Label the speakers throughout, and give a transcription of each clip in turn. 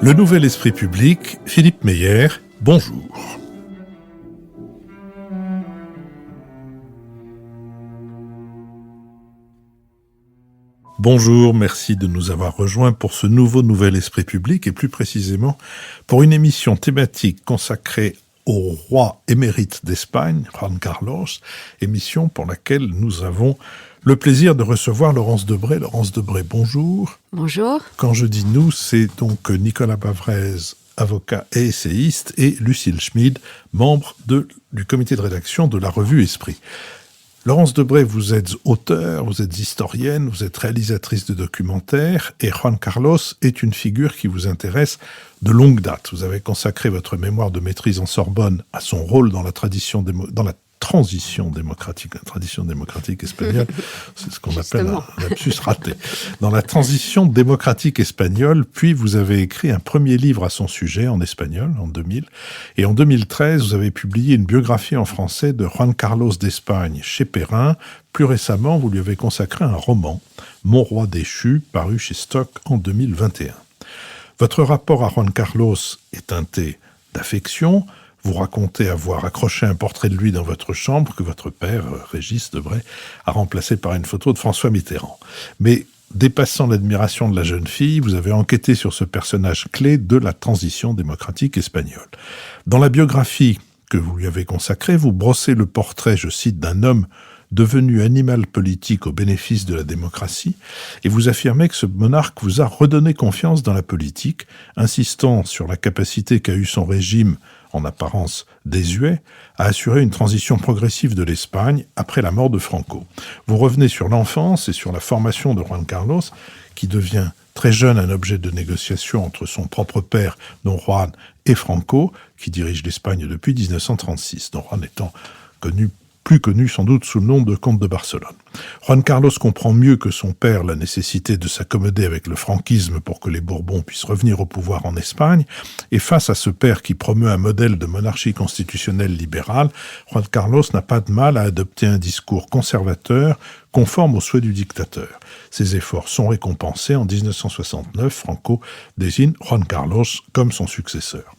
Speaker 1: Le Nouvel Esprit Public, Philippe Meyer, bonjour. Bonjour, merci de nous avoir rejoints pour ce Nouvel Esprit Public et plus précisément pour une émission thématique consacrée au roi émérite d'Espagne, Juan Carlos, émission pour laquelle nous avons le plaisir de recevoir Laurence Debré. Laurence Debré, bonjour.
Speaker 2: Bonjour.
Speaker 1: Quand je dis nous, c'est donc Nicolas Bavrez, avocat et essayiste, et Lucille Schmid, membre du comité de rédaction de la revue Esprit. Laurence Debré, vous êtes auteure, vous êtes historienne, vous êtes réalisatrice de documentaires, et Juan Carlos est une figure qui vous intéresse de longue date. Vous avez consacré votre mémoire de maîtrise en Sorbonne à son rôle dans la transition démocratique espagnole, c'est ce qu'on appelle un lapsus raté. Dans la transition démocratique espagnole, puis vous avez écrit un premier livre à son sujet en espagnol, en 2000, et en 2013, vous avez publié une biographie en français de Juan Carlos d'Espagne chez Perrin. Plus récemment, vous lui avez consacré un roman, Mon roi déchu, paru chez Stock en 2021. Votre rapport à Juan Carlos est teinté d'affection. Vous racontez avoir accroché un portrait de lui dans votre chambre que votre père, Régis Debray, a remplacé par une photo de François Mitterrand. Mais dépassant l'admiration de la jeune fille, vous avez enquêté sur ce personnage clé de la transition démocratique espagnole. Dans la biographie que vous lui avez consacrée, vous brossez le portrait, je cite, d'un homme devenu animal politique au bénéfice de la démocratie, et vous affirmez que ce monarque vous a redonné confiance dans la politique, insistant sur la capacité qu'a eu son régime, en apparence désuet, à assurer une transition progressive de l'Espagne après la mort de Franco. Vous revenez sur l'enfance et sur la formation de Juan Carlos, qui devient très jeune un objet de négociation entre son propre père, Don Juan, et Franco, qui dirige l'Espagne depuis 1936, Don Juan étant plus connu sans doute sous le nom de comte de Barcelone. Juan Carlos comprend mieux que son père la nécessité de s'accommoder avec le franquisme pour que les Bourbons puissent revenir au pouvoir en Espagne, et face à ce père qui promeut un modèle de monarchie constitutionnelle libérale, Juan Carlos n'a pas de mal à adopter un discours conservateur conforme aux souhaits du dictateur. Ses efforts sont récompensés. En 1969, Franco désigne Juan Carlos comme son successeur.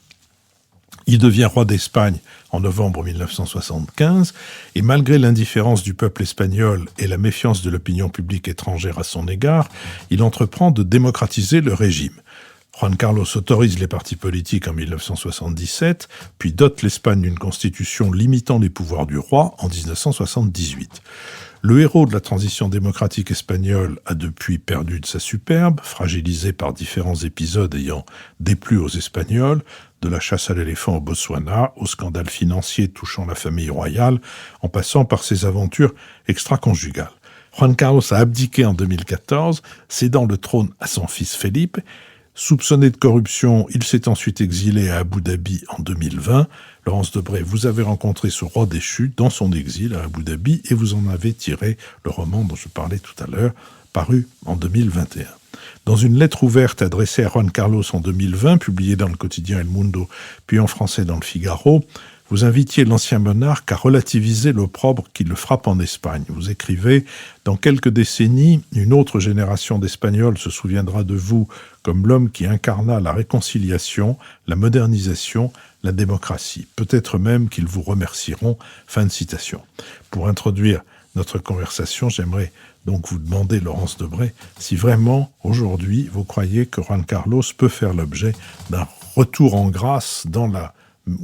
Speaker 1: Il devient roi d'Espagne en novembre 1975, et malgré l'indifférence du peuple espagnol et la méfiance de l'opinion publique étrangère à son égard, il entreprend de démocratiser le régime. Juan Carlos autorise les partis politiques en 1977, puis dote l'Espagne d'une constitution limitant les pouvoirs du roi en 1978. Le héros de la transition démocratique espagnole a depuis perdu de sa superbe, fragilisé par différents épisodes ayant déplu aux Espagnols, de la chasse à l'éléphant au Botswana, au scandale financier touchant la famille royale, en passant par ses aventures extra-conjugales. Juan Carlos a abdiqué en 2014, cédant le trône à son fils Felipe. Soupçonné de corruption, il s'est ensuite exilé à Abu Dhabi en 2020. Laurence Debré, vous avez rencontré ce roi déchu dans son exil à Abu Dhabi et vous en avez tiré le roman dont je parlais tout à l'heure, paru en 2021. Dans une lettre ouverte adressée à Juan Carlos en 2020, publiée dans le quotidien El Mundo, puis en français dans le Figaro, vous invitiez l'ancien monarque à relativiser l'opprobre qui le frappe en Espagne. Vous écrivez « Dans quelques décennies, une autre génération d'Espagnols se souviendra de vous comme l'homme qui incarna la réconciliation, la modernisation, la démocratie. Peut-être même qu'ils vous remercieront. » Fin de citation. Pour introduire notre conversation, j'aimerais donc vous demander, Laurence Debré, si vraiment, aujourd'hui, vous croyez que Juan Carlos peut faire l'objet d'un retour en grâce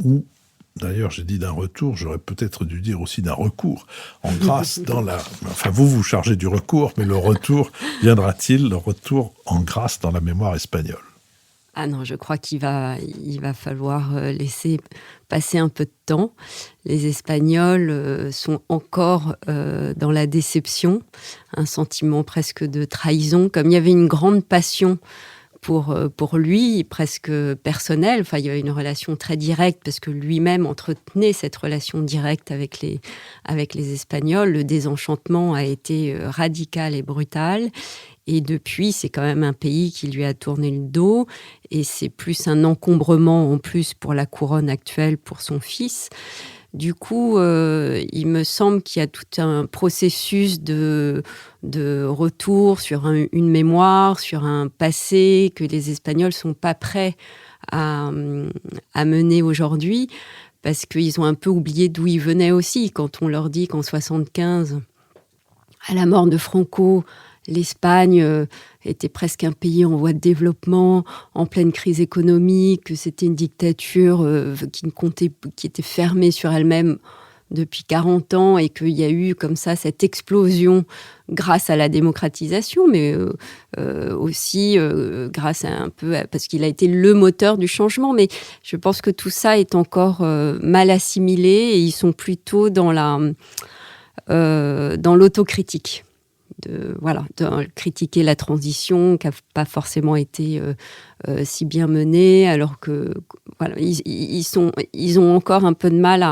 Speaker 1: ou d'ailleurs, j'ai dit d'un retour, j'aurais peut-être dû dire aussi d'un recours en grâce Enfin, vous chargez du recours, mais le retour viendra-t-il, le retour en grâce dans la mémoire espagnole?
Speaker 2: Ah non, je crois qu'il va falloir laisser passer un peu de temps. Les Espagnols sont encore dans la déception, un sentiment presque de trahison, comme il y avait une grande passion pour lui, presque personnelle. Enfin, il y avait une relation très directe parce que lui-même entretenait cette relation directe avec les Espagnols. Le désenchantement a été radical et brutal. Et depuis, c'est quand même un pays qui lui a tourné le dos. Et c'est plus un encombrement en plus pour la couronne actuelle, pour son fils. Du coup, il me semble qu'il y a tout un processus de retour sur une mémoire, sur un passé que les Espagnols sont pas prêts à mener aujourd'hui, parce qu'ils ont un peu oublié d'où ils venaient aussi. Quand on leur dit qu'en 75, à la mort de Franco, l'Espagne était presque un pays en voie de développement, en pleine crise économique, que c'était une dictature qui était fermée sur elle-même depuis 40 ans et qu'il y a eu comme ça cette explosion grâce à la démocratisation, mais aussi grâce à parce qu'il a été le moteur du changement. Mais je pense que tout ça est encore mal assimilé et ils sont plutôt dans l'autocritique. De critiquer la transition qui n'a pas forcément été si bien menée, alors que ils ont encore un peu de mal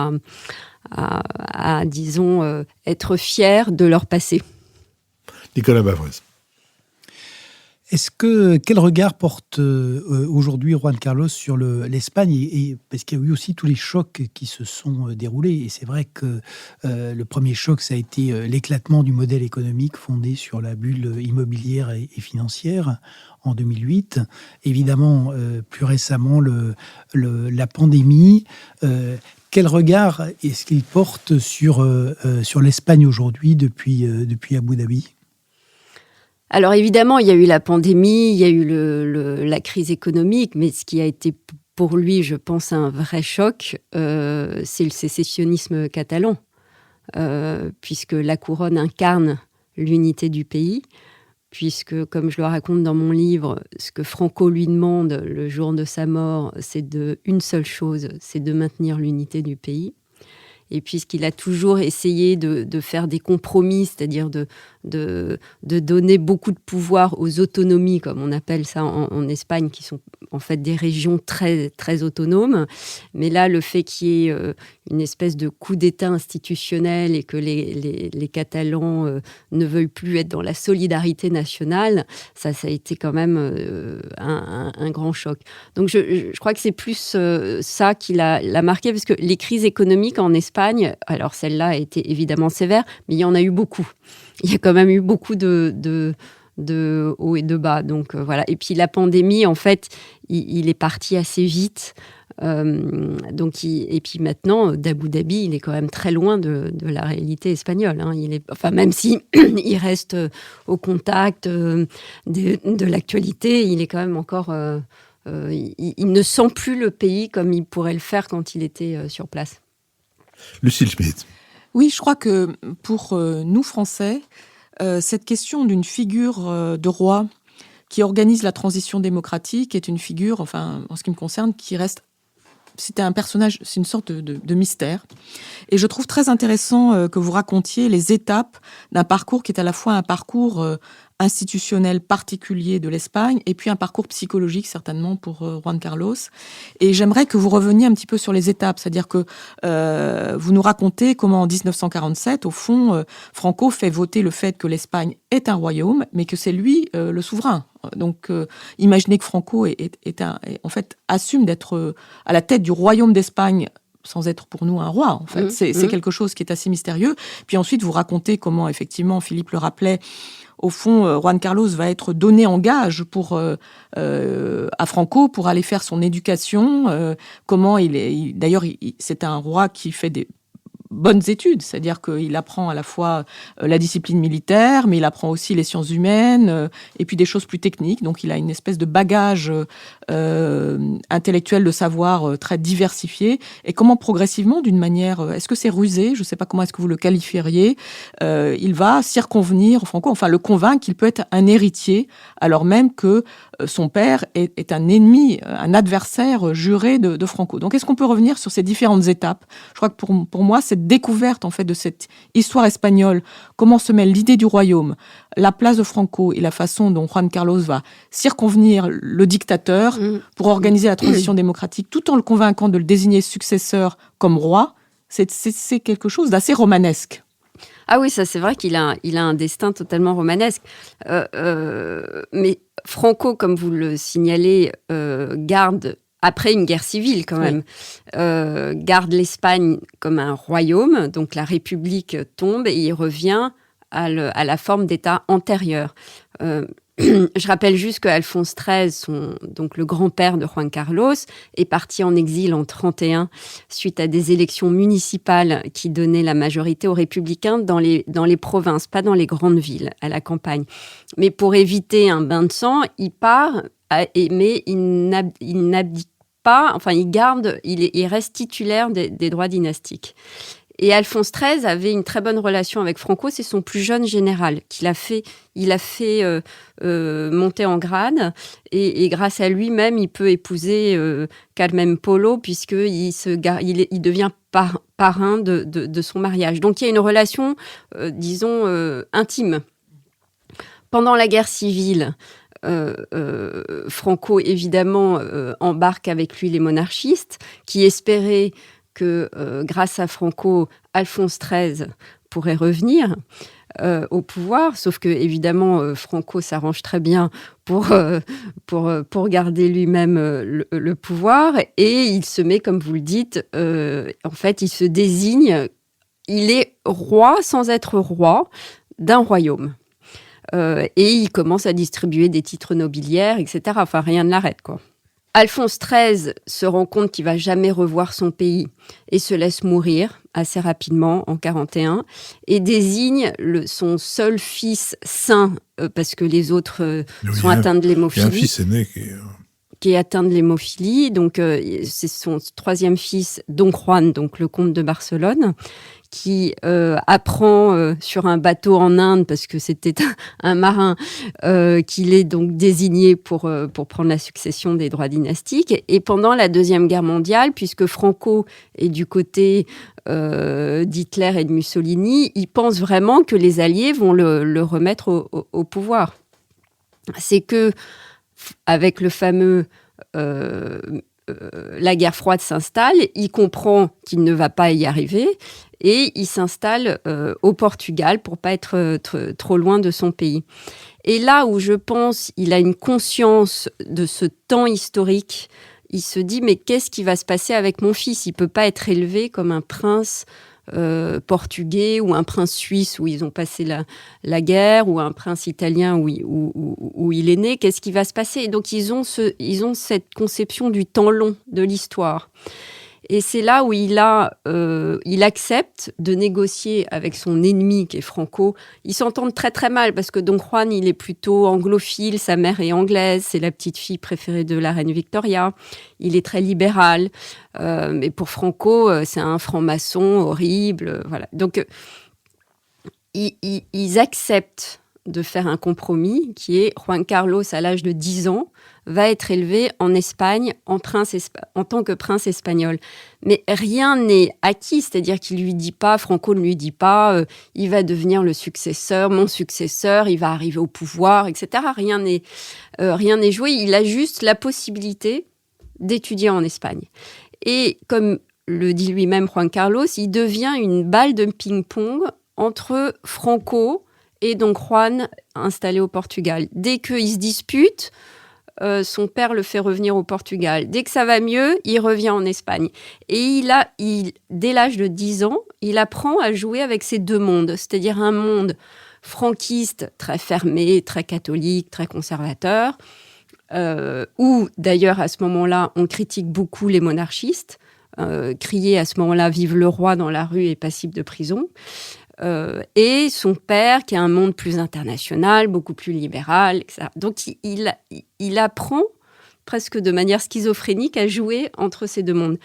Speaker 2: à disons, être fiers de leur passé.
Speaker 1: Nicolas Bavrez.
Speaker 3: Quel regard porte aujourd'hui Juan Carlos sur l'Espagne, parce qu'il y a eu aussi tous les chocs qui se sont déroulés. Et c'est vrai que le premier choc, ça a été l'éclatement du modèle économique fondé sur la bulle immobilière et financière en 2008. Évidemment, plus récemment, la pandémie. Quel regard est-ce qu'il porte sur l'Espagne aujourd'hui depuis Abu Dhabi ?
Speaker 2: Alors évidemment, il y a eu la pandémie, il y a eu la crise économique, mais ce qui a été pour lui, je pense, un vrai choc, c'est le sécessionnisme catalan, puisque la couronne incarne l'unité du pays, puisque, comme je le raconte dans mon livre, ce que Franco lui demande le jour de sa mort, c'est une seule chose, c'est de maintenir l'unité du pays. Et puisqu'il a toujours essayé de faire des compromis, c'est-à-dire de donner beaucoup de pouvoir aux autonomies, comme on appelle ça en Espagne, qui sont en fait des régions très, très autonomes. Mais là, le fait qu'il y ait une espèce de coup d'État institutionnel et que les Catalans ne veuillent plus être dans la solidarité nationale, ça a été quand même un grand choc. Donc je crois que c'est plus ça qui l'a marqué, parce que les crises économiques en Espagne, alors celle-là a été évidemment sévère, mais il y en a eu beaucoup. Il y a quand même eu beaucoup de hauts et de bas. Donc voilà. Et puis la pandémie, en fait, il est parti assez vite. Et puis maintenant, d'Abu Dhabi, il est quand même très loin de la réalité espagnole. Hein. Même si il reste au contact de l'actualité, il est quand même encore. Il ne sent plus le pays comme il pourrait le faire quand il était sur place.
Speaker 1: Lucille Schmitt.
Speaker 4: Oui, je crois que pour nous, Français, cette question d'une figure de roi qui organise la transition démocratique est une figure, enfin, en ce qui me concerne, qui reste... C'était un personnage, c'est une sorte de mystère. Et je trouve très intéressant que vous racontiez les étapes d'un parcours qui est à la fois un parcours institutionnel particulier de l'Espagne et puis un parcours psychologique certainement pour Juan Carlos. Et j'aimerais que vous reveniez un petit peu sur les étapes, c'est-à-dire que vous nous racontez comment en 1947, au fond, Franco fait voter le fait que l'Espagne est un royaume, mais que c'est lui le souverain. Donc, imaginez que Franco en fait, assume d'être à la tête du royaume d'Espagne sans être pour nous un roi, en fait. C'est quelque chose qui est assez mystérieux. Puis ensuite, vous racontez comment, effectivement, Philippe le rappelait, au fond, Juan Carlos va être donné en gage à Franco pour aller faire son éducation. Comment d'ailleurs, c'est un roi qui fait des bonnes études, c'est-à-dire qu'il apprend à la fois la discipline militaire, mais il apprend aussi les sciences humaines et puis des choses plus techniques. Donc il a une espèce de bagage intellectuel de savoir très diversifié. Et comment progressivement, d'une manière, est-ce que c'est rusé, je ne sais pas comment est-ce que vous le qualifieriez, il va circonvenir Franco, enfin le convaincre qu'il peut être un héritier, alors même que son père est un ennemi, un adversaire juré de Franco. Donc est-ce qu'on peut revenir sur ces différentes étapes ? Je crois que pour moi, cette découverte en fait de cette histoire espagnole, comment se mêle l'idée du royaume, la place de Franco et la façon dont Juan Carlos va circonvenir le dictateur pour organiser la transition démocratique, tout en le convainquant de le désigner successeur comme roi, c'est quelque chose d'assez romanesque.
Speaker 2: Ah oui, ça c'est vrai qu'il a un destin totalement romanesque. Mais Franco, comme vous le signalez, garde après une guerre civile quand même, garde l'Espagne comme un royaume, donc la République tombe et il revient à la forme d'État antérieur. Je rappelle juste qu'Alphonse XIII, donc le grand-père de Juan Carlos, est parti en exil en 1931 suite à des élections municipales qui donnaient la majorité aux républicains dans les provinces, pas dans les grandes villes, à la campagne. Mais pour éviter un bain de sang, il part, mais il n'abdique pas, enfin il reste titulaire des droits dynastiques. Et Alphonse XIII avait une très bonne relation avec Franco, c'est son plus jeune général qu'il a fait monter en grade et grâce à lui-même, il peut épouser Carmen Polo puisqu'il devient parrain de son mariage. Donc il y a une relation, intime. Pendant la guerre civile, Franco, évidemment, embarque avec lui les monarchistes qui espéraient que grâce à Franco, Alphonse XIII pourrait revenir au pouvoir, sauf que évidemment Franco s'arrange très bien pour garder lui-même le pouvoir et il se met, comme vous le dites, en fait il se désigne, il est roi sans être roi d'un royaume. Et il commence à distribuer des titres nobiliaires, etc. Enfin, rien ne l'arrête, quoi. Alphonse XIII se rend compte qu'il ne va jamais revoir son pays et se laisse mourir assez rapidement, en 1941, et désigne son seul fils saint, parce que les autres sont atteints de l'hémophilie.
Speaker 1: Il y a un fils aîné
Speaker 2: qui est atteint de l'hémophilie. Donc, c'est son troisième fils, Don Juan, donc le comte de Barcelone, qui apprend sur un bateau en Inde, parce que c'était un marin, qu'il est donc désigné pour prendre la succession des droits dynastiques. Et pendant la Deuxième Guerre mondiale, puisque Franco est du côté d'Hitler et de Mussolini, il pense vraiment que les Alliés vont le remettre au pouvoir. C'est que, avec le fameux... la guerre froide s'installe, il comprend qu'il ne va pas y arriver et il s'installe au Portugal pour pas être trop loin de son pays. Et là où je pense il a une conscience de ce temps historique, il se dit mais qu'est-ce qui va se passer avec mon fils ? Il peut pas être élevé comme un prince portugais ou un prince suisse où ils ont passé la guerre ou un prince italien où il est né. Qu'est-ce qui va se passer ? Et donc ils ont cette conception du temps long de l'histoire. Et c'est là où il accepte de négocier avec son ennemi qui est Franco. Ils s'entendent très très mal parce que Don Juan, il est plutôt anglophile, sa mère est anglaise, c'est la petite fille préférée de la reine Victoria. Il est très libéral, mais pour Franco, c'est un franc-maçon horrible. Voilà. Donc, ils acceptent de faire un compromis qui est Juan Carlos, à l'âge de 10 ans, va être élevé en Espagne en tant que prince espagnol. Mais rien n'est acquis, c'est-à-dire qu'il lui dit pas, Franco ne lui dit pas, il va devenir le successeur, mon successeur, il va arriver au pouvoir, etc. Rien n'est joué, il a juste la possibilité d'étudier en Espagne. Et comme le dit lui-même Juan Carlos, il devient une balle de ping-pong entre Franco et Don Juan installé au Portugal. Dès qu'ils se disputent, son père le fait revenir au Portugal. Dès que ça va mieux, il revient en Espagne. Et dès l'âge de 10 ans, il apprend à jouer avec ces deux mondes, c'est-à-dire un monde franquiste, très fermé, très catholique, très conservateur, où d'ailleurs à ce moment-là, on critique beaucoup les monarchistes, crier à ce moment-là « Vive le roi » dans la rue est passible de prison. Et son père, qui a un monde plus international, beaucoup plus libéral, etc. Donc, il apprend presque de manière schizophrénique à jouer entre ces deux mondes.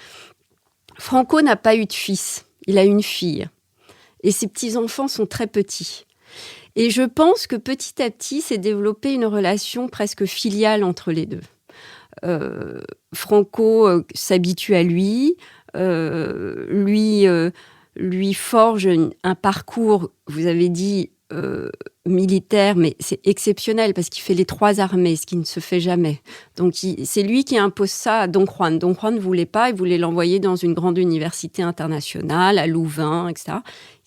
Speaker 2: Franco n'a pas eu de fils, il a une fille. Et ses petits-enfants sont très petits. Et je pense que petit à petit, s'est développée une relation presque filiale entre les deux. Franco s'habitue à lui, lui forge un parcours, vous avez dit, militaire, mais c'est exceptionnel parce qu'il fait les 3 armées, ce qui ne se fait jamais. Donc, c'est lui qui impose ça à Don Juan. Don Juan ne voulait pas, il voulait l'envoyer dans une grande université internationale, à Louvain, etc.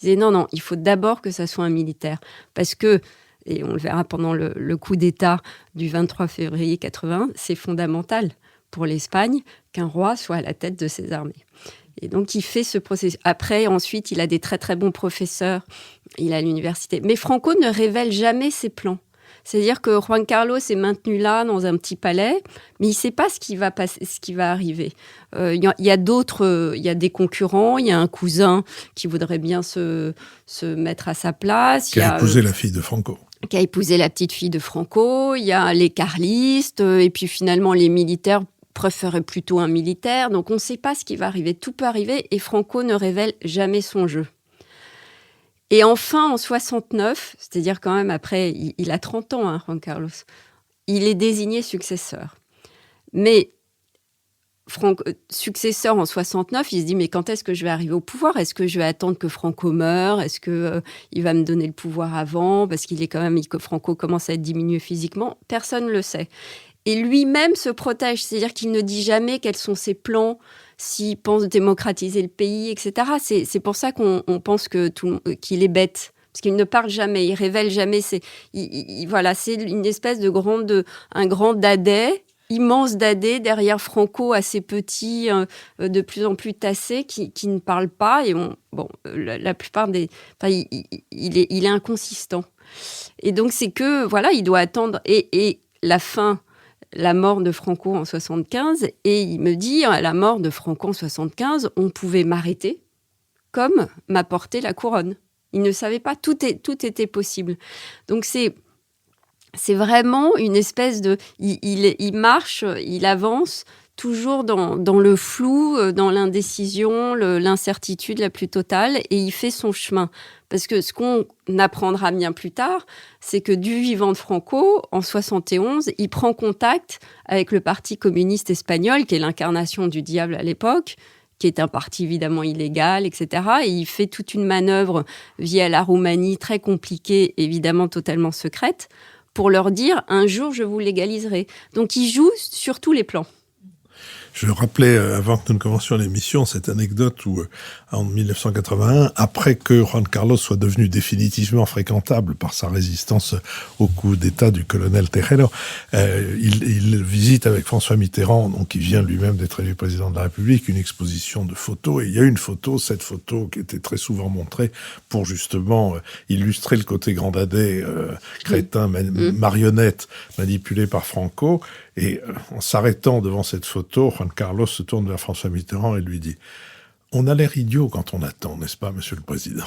Speaker 2: Il disait non, il faut d'abord que ça soit un militaire. Parce que, et on le verra pendant le coup d'État du 23 février 80, c'est fondamental pour l'Espagne qu'un roi soit à la tête de ses armées. Et donc, il fait ce processus. Après, ensuite, il a des très, très bons professeurs. Il est à l'université. Mais Franco ne révèle jamais ses plans. C'est-à-dire que Juan Carlos est maintenu là, dans un petit palais, mais il ne sait pas ce qui va passer, ce qui va arriver. Il y a d'autres, il y a des concurrents, il y a un cousin qui voudrait bien se mettre à sa place.
Speaker 1: Qui a épousé la fille de Franco.
Speaker 2: Qui a épousé la petite fille de Franco. Il y a les carlistes, et puis finalement, les militaires préféraient plutôt un militaire. Donc, on ne sait pas ce qui va arriver. Tout peut arriver, et Franco ne révèle jamais son jeu. Et enfin, en 69, c'est-à-dire quand même après, il a 30 ans, Juan Carlos, il est désigné successeur. Mais successeur en 69, il se dit, mais quand est-ce que je vais arriver au pouvoir ? Est-ce que je vais attendre que Franco meure ? Est-ce qu'il va me donner le pouvoir avant ? Parce qu'il est quand même, que Franco commence à être diminué physiquement. Personne ne le sait. Et lui-même se protège, c'est-à-dire qu'il ne dit jamais quels sont ses plans, s'il pense démocratiser le pays, etc. C'est pour ça qu'on pense qu'il est bête, parce qu'il ne parle jamais, il révèle jamais. Voilà, c'est une espèce un grand dadais, immense dadais, derrière Franco assez petit, de plus en plus tassé, qui ne parle pas. Et la plupart des... Enfin, il est inconsistant. Et donc, c'est que, voilà, il doit attendre. Et la mort de Franco en 75, et il me dit, à la mort de Franco en 75, on pouvait m'arrêter comme m'apporter la couronne. Il ne savait pas, tout était possible. Donc c'est vraiment une espèce de... Il marche, il avance, toujours dans le flou, dans l'indécision, l'incertitude la plus totale, et il fait son chemin. Parce que ce qu'on apprendra bien plus tard, c'est que du vivant de Franco, en 71, il prend contact avec le Parti communiste espagnol, qui est l'incarnation du diable à l'époque, qui est un parti évidemment illégal, etc. Et il fait toute une manœuvre via la Roumanie, très compliquée, évidemment totalement secrète, pour leur dire « un jour, je vous légaliserai ». Donc, il joue sur tous les plans.
Speaker 1: Je rappelais, avant que nous ne commencions l'émission, cette anecdote où, en 1981, après que Juan Carlos soit devenu définitivement fréquentable par sa résistance au coup d'État du colonel Tejero, il visite avec François Mitterrand, donc qui vient lui-même d'être élu président de la République, une exposition de photos. Et il y a une photo, cette photo qui était très souvent montrée pour justement illustrer le côté grand dadais, crétin, marionnette, manipulé par Franco. Et en s'arrêtant devant cette photo, Juan Carlos se tourne vers François Mitterrand et lui dit « On a l'air idiot quand on attend, n'est-ce pas, Monsieur le Président ?»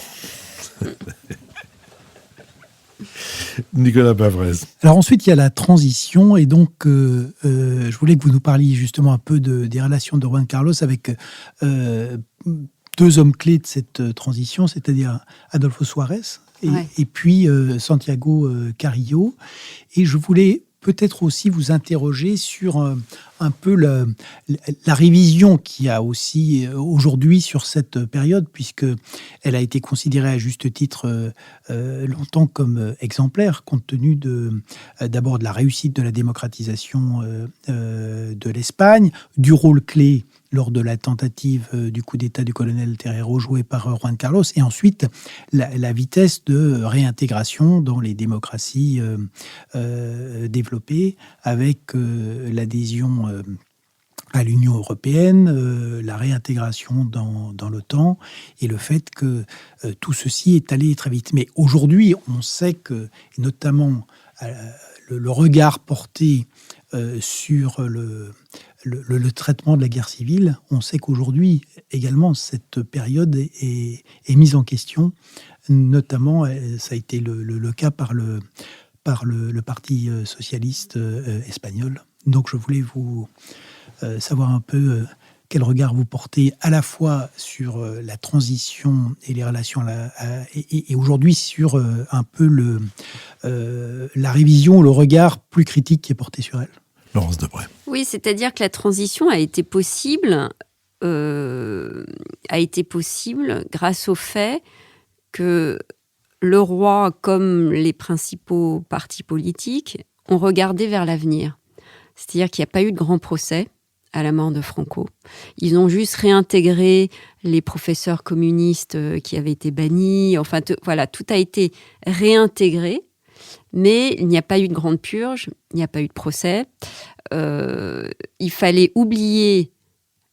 Speaker 1: Nicolas Bavrez.
Speaker 3: Alors ensuite, il y a la transition, et donc je voulais que vous nous parliez justement un peu des relations de Juan Carlos avec deux hommes clés de cette transition, c'est-à-dire Adolfo Suárez et puis Santiago Carrillo. Et je voulais peut-être aussi vous interroger sur un peu la révision qu'il y a aussi aujourd'hui sur cette période, puisqu'elle a été considérée à juste titre longtemps comme exemplaire, compte tenu d'abord de la réussite de la démocratisation de l'Espagne, du rôle clé lors de la tentative du coup d'État du colonel Tejero joué par Juan Carlos, et ensuite la vitesse de réintégration dans les démocraties développées avec l'adhésion à l'Union européenne, la réintégration dans l'OTAN, et le fait que tout ceci est allé très vite. Mais aujourd'hui, on sait que, notamment, le regard porté sur le traitement de la guerre civile, on sait qu'aujourd'hui, également, cette période est mise en question. Notamment, ça a été le cas par le Parti socialiste espagnol. Donc, je voulais vous savoir un peu quel regard vous portez à la fois sur la transition et les relations et aujourd'hui sur un peu la révision, le regard plus critique qui est porté sur elle.
Speaker 1: Laurence Debré.
Speaker 2: Oui, c'est-à-dire que la transition a été possible grâce au fait que le roi, comme les principaux partis politiques, ont regardé vers l'avenir. C'est-à-dire qu'il n'y a pas eu de grand procès à la mort de Franco. Ils ont juste réintégré les professeurs communistes qui avaient été bannis. Enfin, voilà, tout a été réintégré. Mais il n'y a pas eu de grande purge, il n'y a pas eu de procès. Il fallait oublier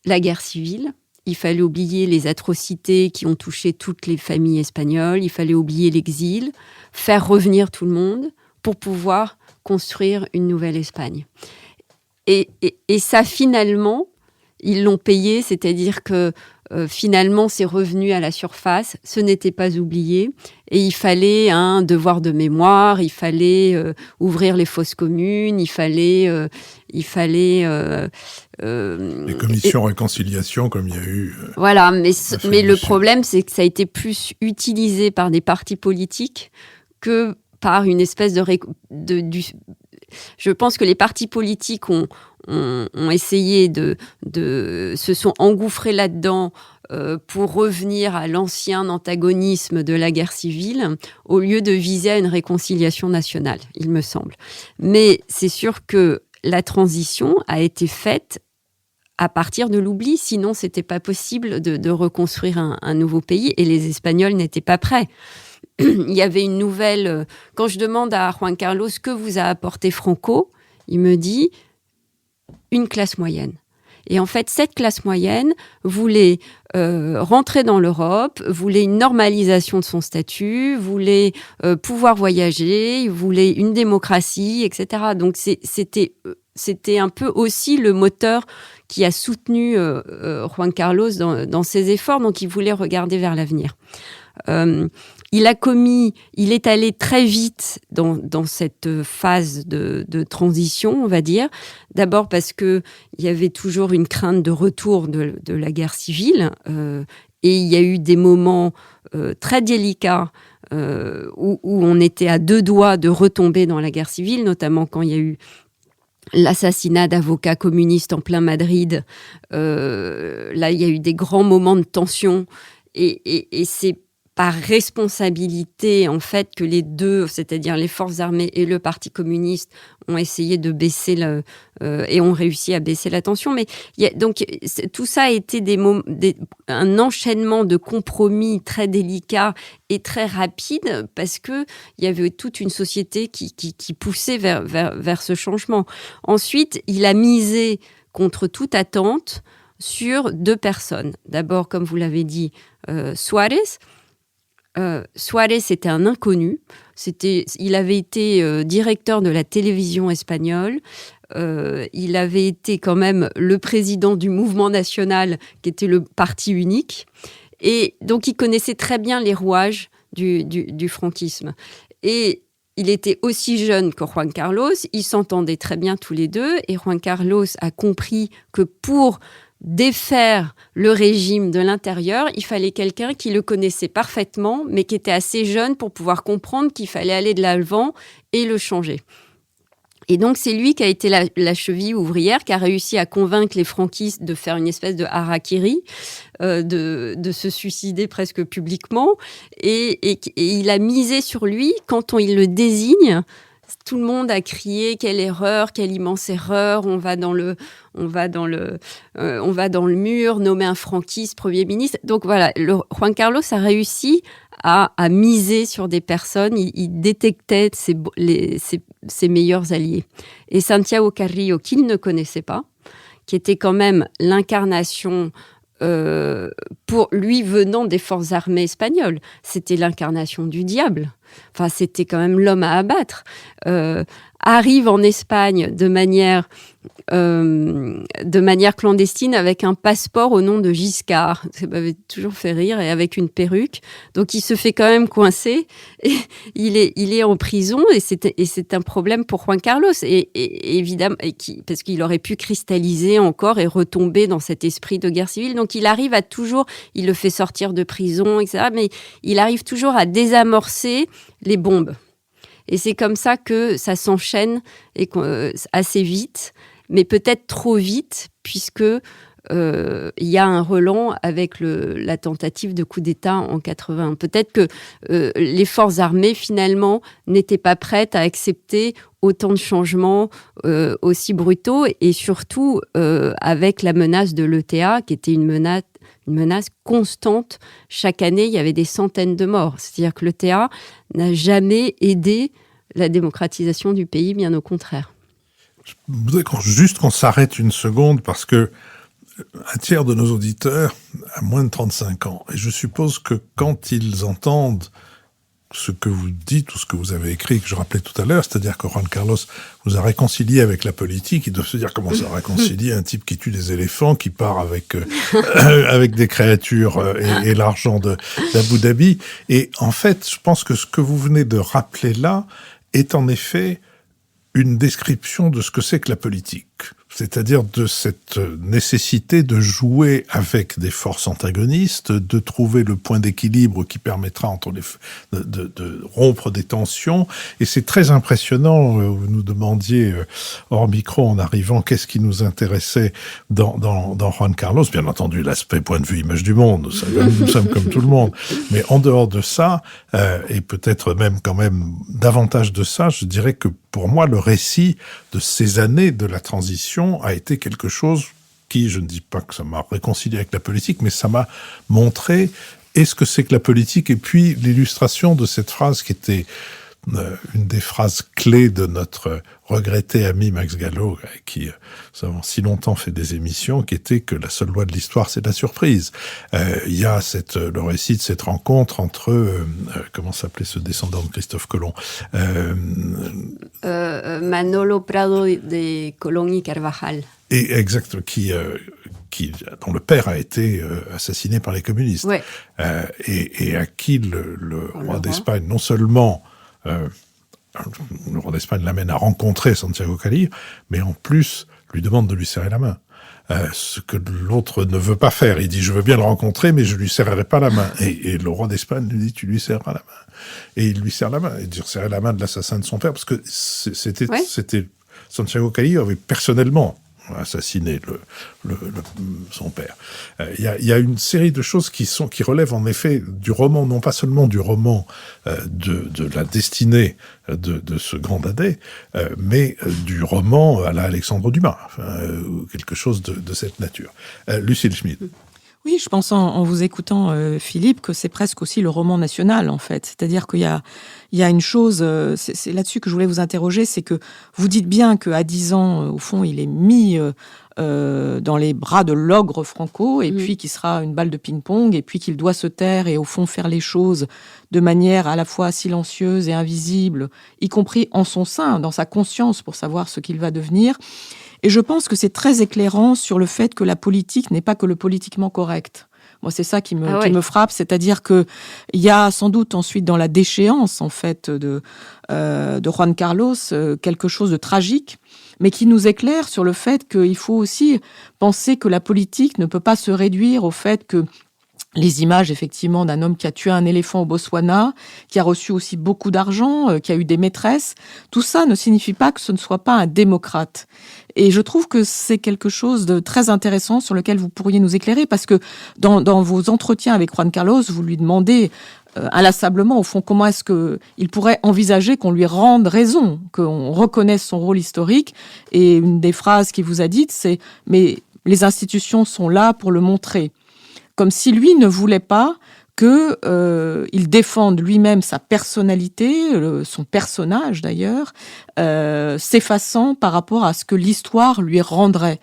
Speaker 2: la guerre civile, il fallait oublier les atrocités qui ont touché toutes les familles espagnoles, il fallait oublier l'exil, faire revenir tout le monde pour pouvoir construire une nouvelle Espagne. Et ça, finalement, ils l'ont payé, c'est-à-dire que finalement, c'est revenu à la surface, ce n'était pas oublié, et il fallait un devoir de mémoire, il fallait ouvrir les fosses communes, il fallait
Speaker 1: les commissions réconciliation, comme il y a eu.
Speaker 2: Voilà, mais le problème, c'est que ça a été plus utilisé par des partis politiques que par une espèce je pense que les partis politiques ont essayé se sont engouffrés là-dedans pour revenir à l'ancien antagonisme de la guerre civile, au lieu de viser à une réconciliation nationale, il me semble. Mais c'est sûr que la transition a été faite à partir de l'oubli, sinon c'était pas possible de reconstruire un nouveau pays, et les Espagnols n'étaient pas prêts. Il y avait une nouvelle... Quand je demande à Juan Carlos ce que vous a apporté Franco, il me dit une classe moyenne. Et en fait, cette classe moyenne voulait rentrer dans l'Europe, voulait une normalisation de son statut, voulait pouvoir voyager, voulait une démocratie, etc. Donc c'était un peu aussi le moteur qui a soutenu Juan Carlos dans ses efforts. Donc il voulait regarder vers l'avenir. Il est allé très vite dans cette phase de transition, on va dire. D'abord parce que il y avait toujours une crainte de retour de la guerre civile, et il y a eu des moments très délicats où on était à deux doigts de retomber dans la guerre civile, notamment quand il y a eu l'assassinat d'avocats communistes en plein Madrid. Là, il y a eu des grands moments de tension, et c'est par responsabilité, en fait, que les deux, c'est-à-dire les forces armées et le Parti communiste, ont essayé de baisser et ont réussi à baisser la tension. Mais donc tout ça a été un enchaînement de compromis très délicats et très rapides, parce que il y avait toute une société qui poussait vers ce changement. Ensuite, il a misé contre toute attente sur deux personnes. D'abord, comme vous l'avez dit, Suárez. Suárez était un inconnu. Il avait été directeur de la télévision espagnole. Il avait été quand même le président du mouvement national, qui était le parti unique. Et donc, il connaissait très bien les rouages du franquisme. Et il était aussi jeune que Juan Carlos. Ils s'entendaient très bien tous les deux. Et Juan Carlos a compris que pour défaire le régime de l'intérieur, il fallait quelqu'un qui le connaissait parfaitement, mais qui était assez jeune pour pouvoir comprendre qu'il fallait aller de l'avant et le changer. Et donc, c'est lui qui a été la cheville ouvrière, qui a réussi à convaincre les franquistes de faire une espèce de harakiri, de se suicider presque publiquement. Et il a misé sur lui. Quand il le désigne, tout le monde a crié quelle erreur, quelle immense erreur, on va dans le mur, nommer un franquiste Premier ministre. Donc voilà, Juan Carlos a réussi à miser sur des personnes, il détectait ses meilleurs alliés. Et Santiago Carrillo, qu'il ne connaissait pas, qui était quand même l'incarnation, pour lui venant des forces armées espagnoles, c'était l'incarnation du diable. Enfin, c'était quand même l'homme à abattre. Arrive en Espagne de manière clandestine avec un passeport au nom de Giscard. Ça m'avait toujours fait rire, et avec une perruque. Donc, il se fait quand même coincer. Et il est en prison, et c'est un problème pour Juan Carlos. Et évidemment, parce qu'il aurait pu cristalliser encore et retomber dans cet esprit de guerre civile. Donc, il arrive il le fait sortir de prison, etc. Mais il arrive toujours à désamorcer les bombes. Et c'est comme ça que ça s'enchaîne assez vite, mais peut-être trop vite, puisque il y a un relent avec la tentative de coup d'État en 81. Peut-être que les forces armées, finalement, n'étaient pas prêtes à accepter autant de changements aussi brutaux, et surtout avec la menace de l'ETA, qui était une menace constante. Chaque année, il y avait des centaines de morts. C'est-à-dire que l'ETA n'a jamais aidé la démocratisation du pays, bien au contraire.
Speaker 1: Je voudrais juste qu'on s'arrête une seconde parce que un tiers de nos auditeurs a moins de 35 ans. Et je suppose que quand ils entendent ce que vous dites ou ce que vous avez écrit, que je rappelais tout à l'heure, c'est-à-dire que Juan Carlos vous a réconcilié avec la politique, ils doivent se dire comment ça réconcilier un type qui tue des éléphants, qui part avec avec des créatures et l'argent d'Abu Dhabi. Et en fait, je pense que ce que vous venez de rappeler là est en effet une description de ce que c'est que la politique. C'est-à-dire de cette nécessité de jouer avec des forces antagonistes, de trouver le point d'équilibre qui permettra de rompre des tensions. Et c'est très impressionnant. Vous nous demandiez hors micro en arrivant qu'est-ce qui nous intéressait dans Juan Carlos. Bien entendu, l'aspect point de vue image du monde. Nous sommes comme tout le monde. Mais en dehors de ça, et peut-être même quand même davantage de ça, je dirais que pour moi, le récit de ces années de la transition a été quelque chose qui, je ne dis pas que ça m'a réconcilié avec la politique, mais ça m'a montré ce que c'est que la politique, et puis l'illustration de cette phrase qui était une des phrases clés de notre regretté ami Max Gallo, qui, nous avons si longtemps fait des émissions, qui était que la seule loi de l'histoire, c'est la surprise. Il y a le récit de cette rencontre entre, comment s'appelait ce descendant de Christophe Colomb,
Speaker 2: Manolo Prado de Colón y Carvajal.
Speaker 1: Et exact, dont le père a été assassiné par les communistes.
Speaker 2: Ouais.
Speaker 1: Et à qui le roi d'Espagne, non seulement le roi d'Espagne l'amène à rencontrer Santiago Cali, mais en plus lui demande de lui serrer la main. Ce que l'autre ne veut pas faire. Il dit, je veux bien le rencontrer, mais je lui serrerai pas la main. Et le roi d'Espagne lui dit, tu lui serreras la main. Et il lui serre la main. Et il serrer la main de l'assassin de son père, parce que c'était Santiago Cali avait personnellement assassiné son père. Il y a une série de choses qui relèvent en effet du roman, non pas seulement du roman de la destinée de ce grand dadais, mais du roman à la Alexandre Dumas, quelque chose de cette nature. Lucille Schmid.
Speaker 4: Oui, je pense en vous écoutant, Philippe, que c'est presque aussi le roman national, en fait. C'est-à-dire qu'il y a une chose, c'est là-dessus que je voulais vous interroger, c'est que vous dites bien qu'à 10 ans, au fond, il est mis dans les bras de l'ogre Franco, et puis qu'il sera une balle de ping-pong, et puis qu'il doit se taire et au fond faire les choses de manière à la fois silencieuse et invisible, y compris en son sein, dans sa conscience, pour savoir ce qu'il va devenir. Et je pense que c'est très éclairant sur le fait que la politique n'est pas que le politiquement correct. Moi, c'est ça qui me frappe, c'est-à-dire que il y a sans doute ensuite dans la déchéance en fait de Juan Carlos quelque chose de tragique, mais qui nous éclaire sur le fait qu'il faut aussi penser que la politique ne peut pas se réduire au fait que les images, effectivement, d'un homme qui a tué un éléphant au Botswana, qui a reçu aussi beaucoup d'argent, qui a eu des maîtresses, tout ça ne signifie pas que ce ne soit pas un démocrate. Et je trouve que c'est quelque chose de très intéressant sur lequel vous pourriez nous éclairer, parce que dans vos entretiens avec Juan Carlos, vous lui demandez inlassablement, au fond, comment est-ce qu'il pourrait envisager qu'on lui rende raison, qu'on reconnaisse son rôle historique. Et une des phrases qu'il vous a dites, c'est « mais les institutions sont là pour le montrer ». Comme si lui ne voulait pas qu'il défende lui-même sa personnalité, son personnage d'ailleurs, s'effaçant par rapport à ce que l'histoire lui rendrait.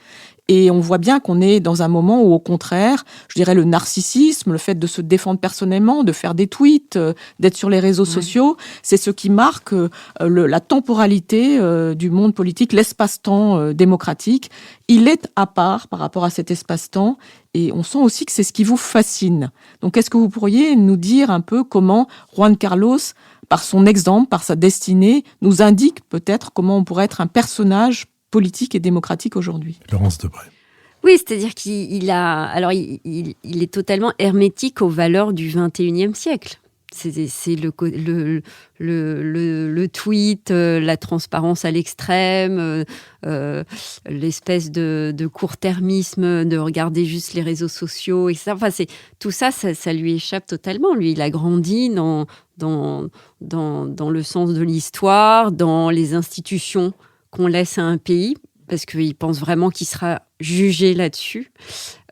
Speaker 4: Et on voit bien qu'on est dans un moment où, au contraire, je dirais le narcissisme, le fait de se défendre personnellement, de faire des tweets, d'être sur les réseaux sociaux, c'est ce qui marque la temporalité du monde politique, l'espace-temps démocratique. Il est à part par rapport à cet espace-temps, et on sent aussi que c'est ce qui vous fascine. Donc, est-ce que vous pourriez nous dire un peu comment Juan Carlos, par son exemple, par sa destinée, nous indique peut-être comment on pourrait être un personnage politique et démocratique aujourd'hui?
Speaker 1: Laurence Debré.
Speaker 2: Oui, c'est-à-dire qu'il est totalement hermétique aux valeurs du XXIe siècle. C'est le tweet, la transparence à l'extrême, l'espèce de court-termisme, de regarder juste les réseaux sociaux, etc. Enfin, tout ça, ça lui échappe totalement. Lui, il a grandi dans le sens de l'histoire, dans les institutions qu'on laisse à un pays, parce qu'il pense vraiment qu'il sera jugé là-dessus,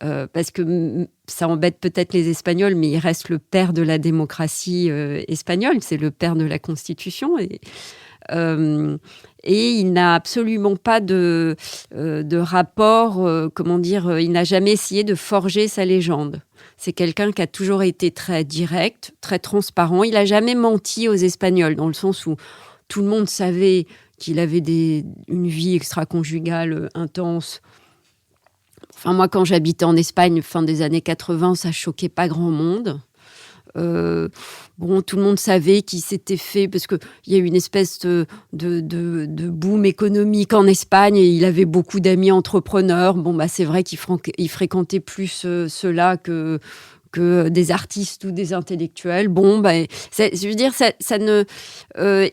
Speaker 2: parce que ça embête peut-être les Espagnols, mais il reste le père de la démocratie espagnole, c'est le père de la Constitution. Et Et il n'a absolument pas de rapport, il n'a jamais essayé de forger sa légende. C'est quelqu'un qui a toujours été très direct, très transparent. Il n'a jamais menti aux Espagnols, dans le sens où tout le monde savait qu'il avait une vie extra-conjugale intense. Enfin, moi, quand j'habitais en Espagne, fin des années 80, ça choquait pas grand monde. Tout le monde savait qu'il s'était fait, parce qu'il y a eu une espèce de boom économique en Espagne et il avait beaucoup d'amis entrepreneurs. C'est vrai qu'il fréquentait plus ceux-là que des artistes ou des intellectuels. Je veux dire,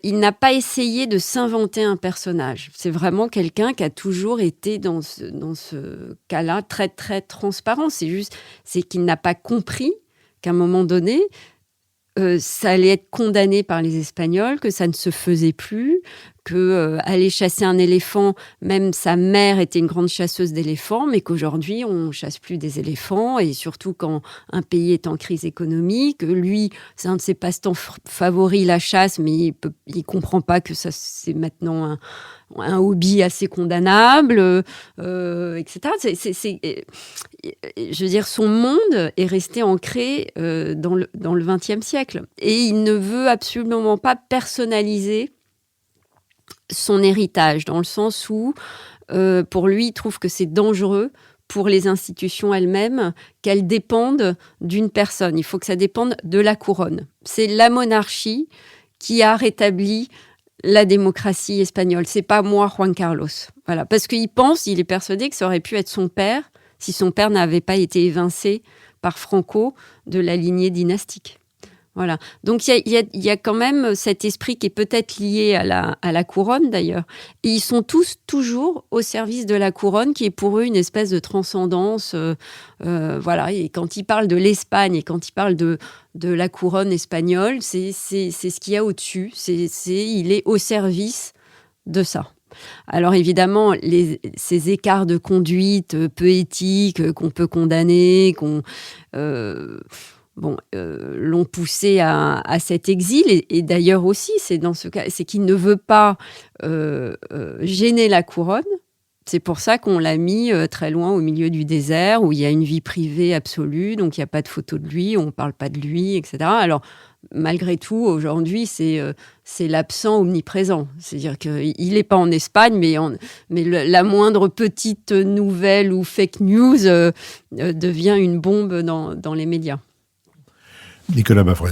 Speaker 2: il n'a pas essayé de s'inventer un personnage. C'est vraiment quelqu'un qui a toujours été dans ce cas-là très, très transparent. C'est qu'il n'a pas compris qu'à un moment donné, ça allait être condamné par les Espagnols, que ça ne se faisait plus, que aller chasser un éléphant, même sa mère était une grande chasseuse d'éléphants, mais qu'aujourd'hui, on ne chasse plus des éléphants, et surtout quand un pays est en crise économique. Lui, c'est un de ses passe-temps favoris, la chasse, mais il ne comprend pas que ça, c'est maintenant un hobby assez condamnable, etc. Je veux dire, son monde est resté ancré dans le XXe siècle. Et il ne veut absolument pas personnaliser son héritage, dans le sens où, pour lui, il trouve que c'est dangereux pour les institutions elles-mêmes qu'elles dépendent d'une personne. Il faut que ça dépende de la couronne. C'est la monarchie qui a rétabli la démocratie espagnole. C'est pas moi, Juan Carlos. Voilà. Parce qu'il est persuadé que ça aurait pu être son père si son père n'avait pas été évincé par Franco de la lignée dynastique. Voilà. Donc, il y a quand même cet esprit qui est peut-être lié à la couronne, d'ailleurs. Et ils sont tous toujours au service de la couronne, qui est pour eux une espèce de transcendance. Voilà. Et quand ils parlent de l'Espagne et quand ils parlent de la couronne espagnole, c'est ce qu'il y a au-dessus. Il est au service de ça. Alors évidemment, ces écarts de conduite peu éthiques qu'on peut condamner, l'ont poussé à cet exil. Et d'ailleurs aussi, c'est dans ce cas, c'est qu'il ne veut pas gêner la couronne. C'est pour ça qu'on l'a mis très loin au milieu du désert, où il y a une vie privée absolue, donc il n'y a pas de photo de lui, on ne parle pas de lui, etc. Alors, malgré tout, aujourd'hui, c'est l'absent omniprésent. C'est-à-dire qu'il n'est pas en Espagne, mais la moindre petite nouvelle ou fake news devient une bombe dans les médias.
Speaker 1: Nicolas Bavrez.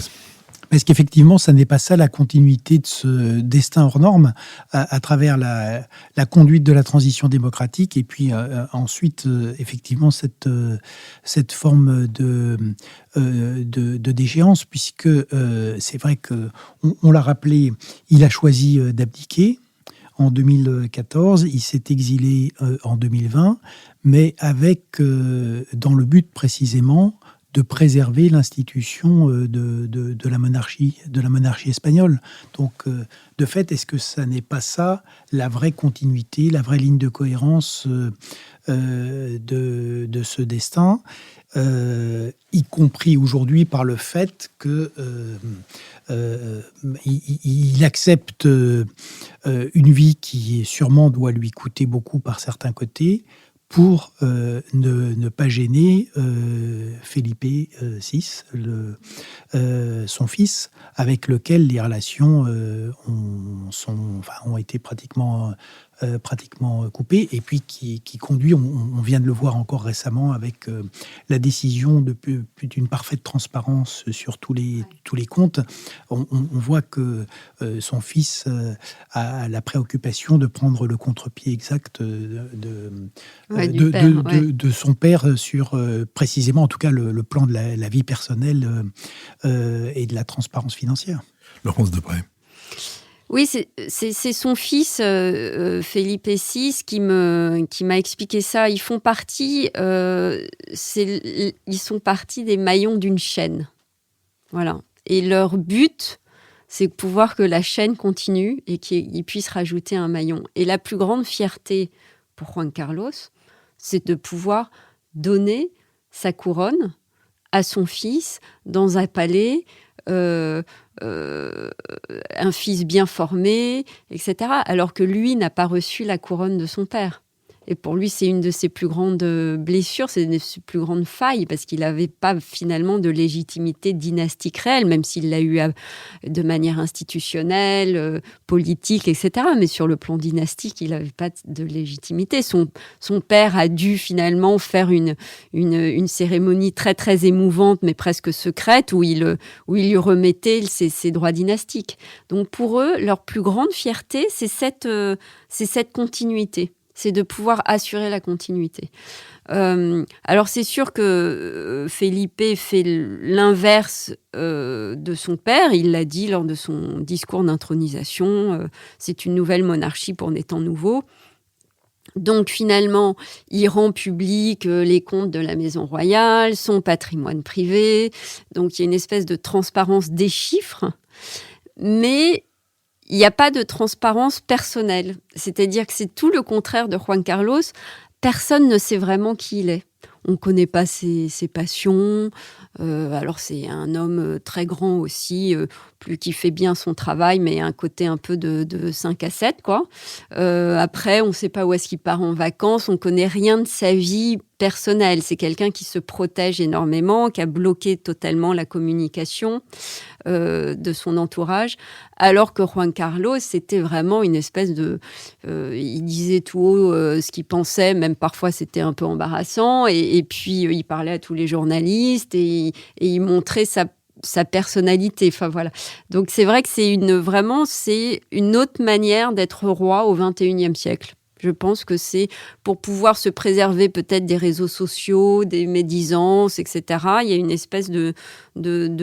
Speaker 3: Parce qu'effectivement, ça n'est pas ça la continuité de ce destin hors norme à travers la conduite de la transition démocratique et puis ensuite, effectivement, cette forme de déchéance, puisque c'est vrai qu'on l'a rappelé, il a choisi d'abdiquer en 2014, il s'est exilé en 2020, mais avec, dans le but précisément, de préserver l'institution de la monarchie espagnole. Donc, de fait, est-ce que ça n'est pas ça la vraie continuité, la vraie ligne de cohérence de ce destin, y compris aujourd'hui par le fait que il accepte une vie qui sûrement doit lui coûter beaucoup par certains côtés, pour ne pas gêner Felipe VI, son fils, avec lequel les relations ont été pratiquement coupées, et puis qui conduit, on vient de le voir encore récemment, avec la décision d'une parfaite transparence sur tous les comptes. On voit que son fils a la préoccupation de prendre le contre-pied exact de son père sur précisément, en tout cas, le plan de la vie personnelle et de la transparence financière.
Speaker 1: Laurence Debré.
Speaker 2: Oui, c'est son fils, Felipe VI, qui m'a expliqué ça. Ils sont partis des maillons d'une chaîne. Voilà. Et leur but, c'est de pouvoir que la chaîne continue et qu'ils puissent rajouter un maillon. Et la plus grande fierté pour Juan Carlos, c'est de pouvoir donner sa couronne à son fils dans un palais un fils bien formé, etc. Alors que lui n'a pas reçu la couronne de son père. Et pour lui, c'est une de ses plus grandes blessures, c'est une de ses plus grandes failles, parce qu'il n'avait pas finalement de légitimité dynastique réelle, même s'il l'a eu de manière institutionnelle, politique, etc. Mais sur le plan dynastique, il n'avait pas de légitimité. Son père a dû finalement faire une cérémonie très, très émouvante, mais presque secrète, où il lui remettait ses droits dynastiques. Donc pour eux, leur plus grande fierté, c'est cette continuité. C'est de pouvoir assurer la continuité. Alors c'est sûr que Felipe fait l'inverse de son père. Il l'a dit lors de son discours d'intronisation. C'est une nouvelle monarchie pour des temps nouveaux. Donc finalement, il rend public les comptes de la maison royale, son patrimoine privé. Donc il y a une espèce de transparence des chiffres. Mais il n'y a pas de transparence personnelle. C'est-à-dire que c'est tout le contraire de Juan Carlos. Personne ne sait vraiment qui il est. On ne connaît pas ses passions. Alors, c'est un homme très grand aussi, qui fait bien son travail, mais un côté un peu de 5 à 7, quoi. Après, on ne sait pas où est-ce qu'il part en vacances. On ne connaît rien de sa vie personnelle. C'est quelqu'un qui se protège énormément, qui a bloqué totalement la communication de son entourage. Alors que Juan Carlos, c'était vraiment une espèce de... il disait tout haut ce qu'il pensait, même parfois c'était un peu embarrassant. Et puis, il parlait à tous les journalistes et il montrait sa personnalité. Enfin, voilà. Donc, c'est vrai que c'est une autre manière d'être roi au XXIe siècle. Je pense que c'est pour pouvoir se préserver peut-être des réseaux sociaux, des médisances, etc. Il y a une espèce de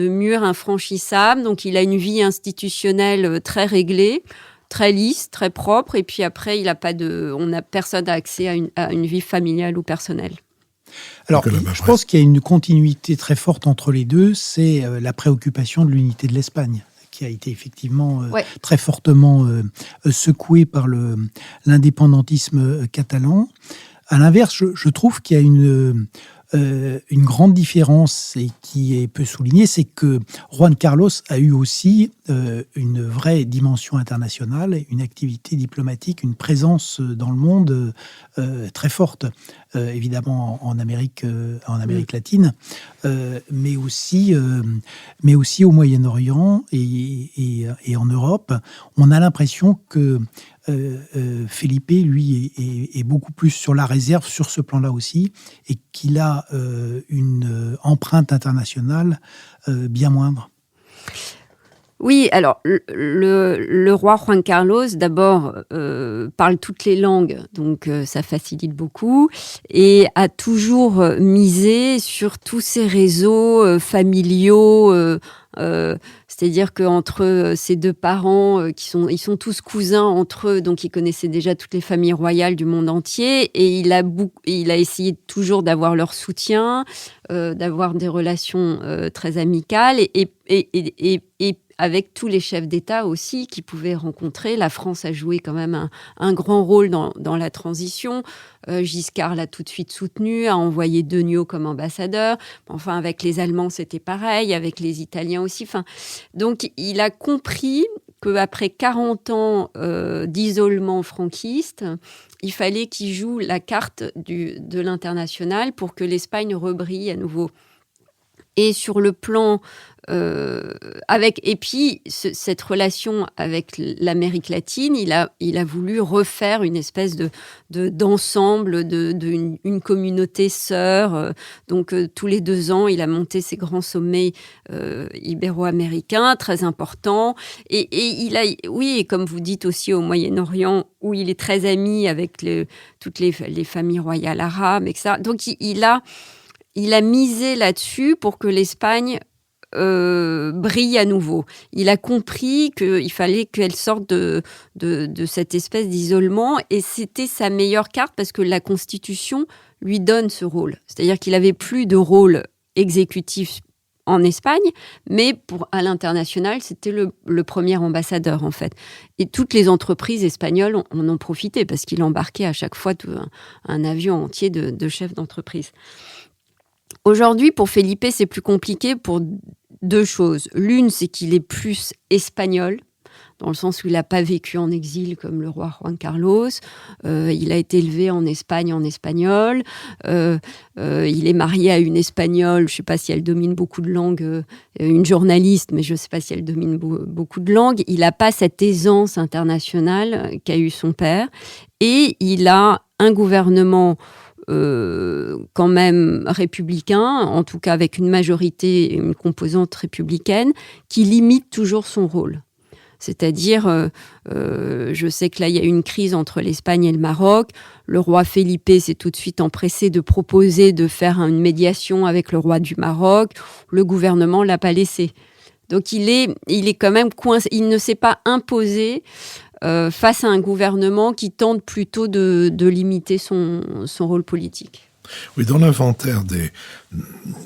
Speaker 2: mur infranchissable. Donc, il a une vie institutionnelle très réglée, très lisse, très propre. Et puis après, personne n'a accès à une vie familiale ou personnelle.
Speaker 3: Alors, je pense qu'il y a une continuité très forte entre les deux. C'est la préoccupation de l'unité de l'Espagne, qui a été effectivement très fortement secoué par l'indépendantisme catalan. À l'inverse, je trouve qu'il y a une grande différence et qui est peu soulignée, c'est que Juan Carlos a eu aussi une vraie dimension internationale, une activité diplomatique, une présence dans le monde très forte, évidemment en Amérique latine, mais aussi au Moyen-Orient et en Europe. On a l'impression que Felipe, lui, est beaucoup plus sur la réserve sur ce plan-là aussi, et qu'il a une empreinte internationale bien moindre.
Speaker 2: Oui, alors le roi Juan Carlos, d'abord, parle toutes les langues, donc ça facilite beaucoup, et a toujours misé sur tous ces réseaux familiaux. C'est-à-dire qu'entre ses deux parents, ils sont tous cousins entre eux, donc il connaissait déjà toutes les familles royales du monde entier, et il a essayé toujours d'avoir leur soutien, d'avoir des relations très amicales, et avec tous les chefs d'État aussi qu'il pouvait rencontrer. La France a joué quand même un grand rôle dans la transition. Giscard l'a tout de suite soutenu, a envoyé Deugnot comme ambassadeur. Enfin, avec les Allemands, c'était pareil, avec les Italiens aussi. Enfin, donc, il a compris qu'après 40 ans d'isolement franquiste, il fallait qu'il joue la carte de l'international pour que l'Espagne rebrille à nouveau. Et sur le plan cette relation avec l'Amérique latine, il a voulu refaire une espèce d'ensemble, une communauté sœur. Donc tous les 2 ans, il a monté ces grands sommets ibéro-américains très importants. Et il a, oui, et comme vous dites aussi au Moyen-Orient, où il est très ami avec toutes les familles royales arabes, etc. Donc il a misé là-dessus pour que l'Espagne brille à nouveau. Il a compris qu'il fallait qu'elle sorte de cette espèce d'isolement, et c'était sa meilleure carte parce que la Constitution lui donne ce rôle. C'est-à-dire qu'il n'avait plus de rôle exécutif en Espagne, mais à l'international, c'était le premier ambassadeur, en fait. Et toutes les entreprises espagnoles en ont profité parce qu'il embarquait à chaque fois un avion entier de chefs d'entreprise. Aujourd'hui, pour Felipe, c'est plus compliqué pour 2 choses. L'une, c'est qu'il est plus espagnol, dans le sens où il n'a pas vécu en exil comme le roi Juan Carlos. Il a été élevé en Espagne en espagnol. Il est marié à une Espagnole, je ne sais pas si elle domine beaucoup de langues, une journaliste, mais je ne sais pas si elle domine beaucoup de langues. Il n'a pas cette aisance internationale qu'a eu son père. Et il a un gouvernement quand même républicain, en tout cas avec une majorité, une composante républicaine, qui limite toujours son rôle. C'est-à-dire, je sais que là, il y a eu une crise entre l'Espagne et le Maroc. Le roi Felipe s'est tout de suite empressé de proposer de faire une médiation avec le roi du Maroc. Le gouvernement ne l'a pas laissé. Donc, il est quand même coincé. Il ne s'est pas imposé face à un gouvernement qui tente plutôt de limiter son rôle politique.
Speaker 1: Oui, dans l'inventaire des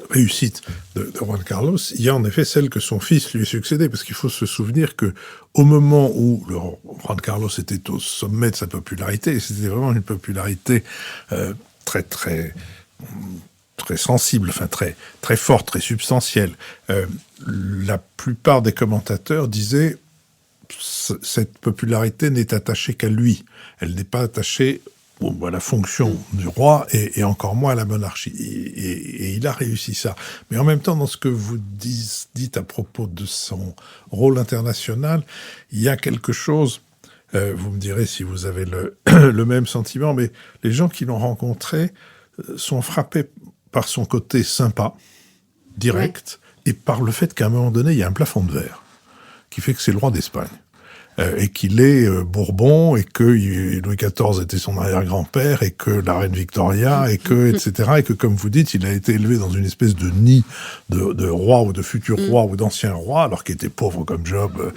Speaker 1: réussites de Juan Carlos, il y a en effet celle que son fils lui a succédé, parce qu'il faut se souvenir que au moment où Juan Carlos était au sommet de sa popularité, c'était vraiment une popularité très très très sensible, enfin très très forte, très substantielle. La plupart des commentateurs disaient cette popularité n'est attachée qu'à lui, elle n'est pas attachée à la fonction du roi et encore moins à la monarchie. Et il a réussi ça. Mais en même temps, dans ce que vous dites à propos de son rôle international, il y a quelque chose, vous me direz si vous avez le même sentiment, mais les gens qui l'ont rencontré sont frappés par son côté sympa, direct, et par le fait qu'à un moment donné, il y a un plafond de verre qui fait que c'est le roi d'Espagne. Et qu'il est Bourbon, et que Louis XIV était son arrière-grand-père, et que la reine Victoria, et que, etc., et que, comme vous dites, il a été élevé dans une espèce de nid de roi ou de futur roi ou d'ancien roi, alors qu'il était pauvre comme Job,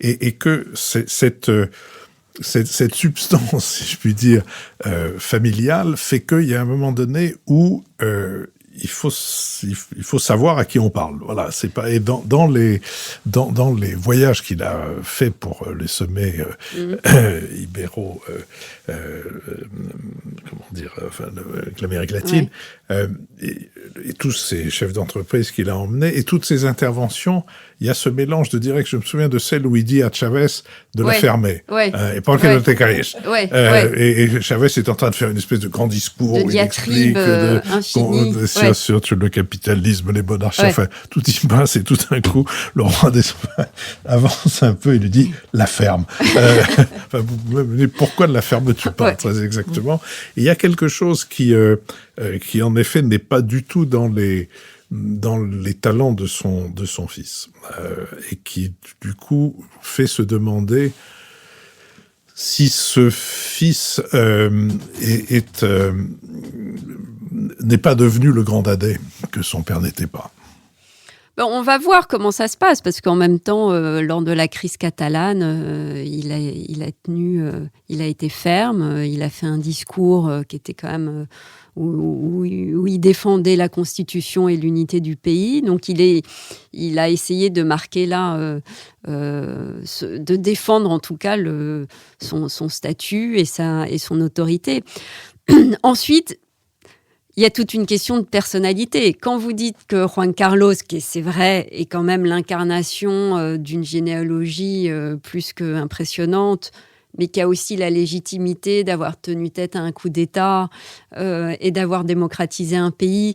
Speaker 1: et que cette substance, si je puis dire, familiale, fait qu'il y a un moment donné où il faut savoir à qui on parle. Voilà, c'est pas, et dans les voyages qu'il a fait pour les sommets ibéro, avec l'Amérique latine, et tous ces chefs d'entreprise qu'il a emmenés, et toutes ces interventions, il y a ce mélange de direct. Je me souviens de celle où il dit à Chavez de la fermer. Et pas qu'elle te cache. Et Chavez est en train de faire une espèce de grand discours
Speaker 2: de
Speaker 1: où il
Speaker 2: diatribe
Speaker 1: explique sur le capitalisme, les monarchies, enfin, tout y passe, et tout d'un coup, le roi d'Espagne avance un peu et lui dit « la ferme ». Pourquoi ne la fermes-tu pas, très exactement. Et il y a quelque chose qui en effet, n'est pas du tout dans les talents de son fils, et qui, du coup, fait se demander si ce fils n'est pas devenu le grand dadais que son père n'était pas.
Speaker 2: On va voir comment ça se passe, parce qu'en même temps, lors de la crise catalane, il a été ferme, il a fait un discours qui était quand même où il défendait la Constitution et l'unité du pays. Donc il a essayé de marquer là, de défendre en tout cas son statut et son autorité. Ensuite, il y a toute une question de personnalité. Quand vous dites que Juan Carlos, qui c'est vrai, est quand même l'incarnation d'une généalogie plus qu'impressionnante, mais qui a aussi la légitimité d'avoir tenu tête à un coup d'État et d'avoir démocratisé un pays.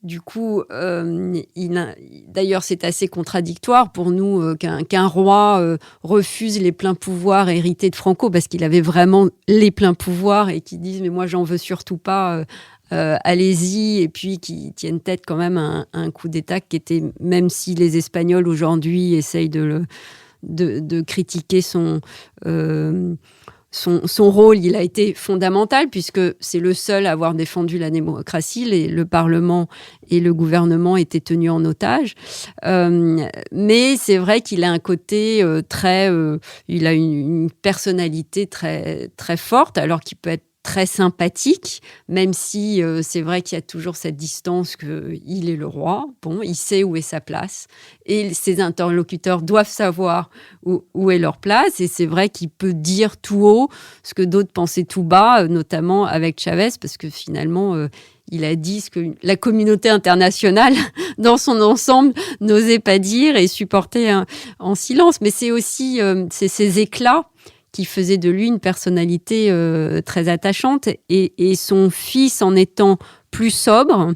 Speaker 2: Du coup, d'ailleurs, c'est assez contradictoire pour nous qu'un roi refuse les pleins pouvoirs hérités de Franco, parce qu'il avait vraiment les pleins pouvoirs, et qui disent « mais moi, j'en veux surtout pas ». Allez-y, et puis qui tiennent tête quand même à un coup d'État qui était, même si les Espagnols aujourd'hui essayent de critiquer son rôle, il a été fondamental, puisque c'est le seul à avoir défendu la démocratie. Le Parlement et le gouvernement étaient tenus en otage. Mais c'est vrai qu'il a un côté il a une personnalité très, très forte, alors qu'il peut être très sympathique, même si c'est vrai qu'il y a toujours cette distance qu'il est le roi. Bon, il sait où est sa place. Et ses interlocuteurs doivent savoir où est leur place. Et c'est vrai qu'il peut dire tout haut ce que d'autres pensaient tout bas, notamment avec Chavez, parce que finalement, il a dit ce que la communauté internationale, dans son ensemble, n'osait pas dire et supportait en silence. Mais c'est aussi c'est ces éclats qui faisait de lui une personnalité très attachante. Et son fils, en étant plus sobre,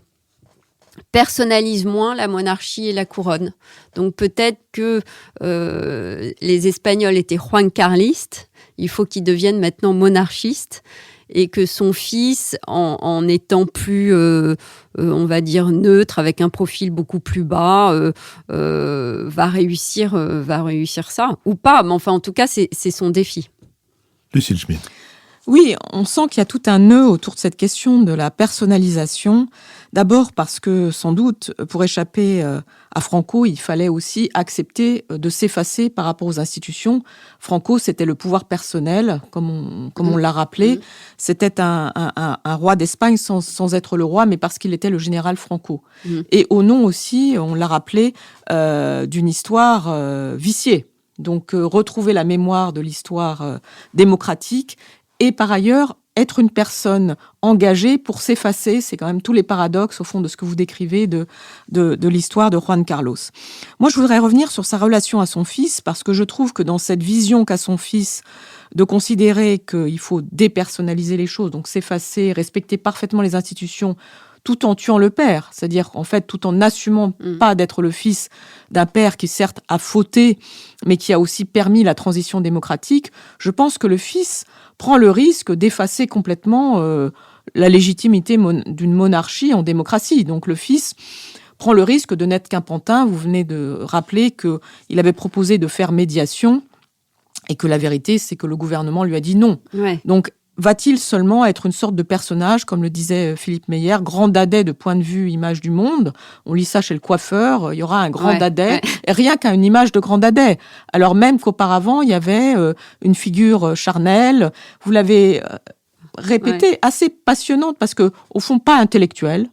Speaker 2: personnalise moins la monarchie et la couronne. Donc peut-être que les Espagnols étaient Juan Carlistes, il faut qu'ils deviennent maintenant monarchistes, et que son fils, en étant plus, on va dire, neutre, avec un profil beaucoup plus bas, va réussir ça. Ou pas, mais enfin, en tout cas, c'est son défi.
Speaker 1: Lucile Schmitt.
Speaker 4: Oui, on sent qu'il y a tout un nœud autour de cette question de la personnalisation. D'abord parce que, sans doute, pour échapper à Franco, il fallait aussi accepter de s'effacer par rapport aux institutions. Franco, c'était le pouvoir personnel, comme on l'a rappelé. C'était un roi d'Espagne sans être le roi, mais parce qu'il était le général Franco. Et au nom aussi, on l'a rappelé, d'une histoire viciée. Donc, retrouver la mémoire de l'histoire démocratique et, par ailleurs, être une personne engagée pour s'effacer, c'est quand même tous les paradoxes, au fond, de ce que vous décrivez de l'histoire de Juan Carlos. Moi, je voudrais revenir sur sa relation à son fils, parce que je trouve que dans cette vision qu'a son fils de considérer qu'il faut dépersonnaliser les choses, donc s'effacer, respecter parfaitement les institutions, tout en tuant le père, c'est-à-dire en fait tout en n'assumant pas d'être le fils d'un père qui certes a fauté, mais qui a aussi permis la transition démocratique, je pense que le fils prend le risque d'effacer complètement la légitimité d'une monarchie en démocratie. Donc le fils prend le risque de n'être qu'un pantin. Vous venez de rappeler qu'il avait proposé de faire médiation et que la vérité, c'est que le gouvernement lui a dit non.
Speaker 2: Ouais.
Speaker 4: Donc, va-t-il seulement être une sorte de personnage, comme le disait Philippe Meyer, grand dadais de point de vue image du monde? On lit ça chez le coiffeur, il y aura un grand dadais, et rien qu'une image de grand dadais. Alors même qu'auparavant, il y avait une figure charnelle, vous l'avez répété, assez passionnante, parce que au fond, pas intellectuelle,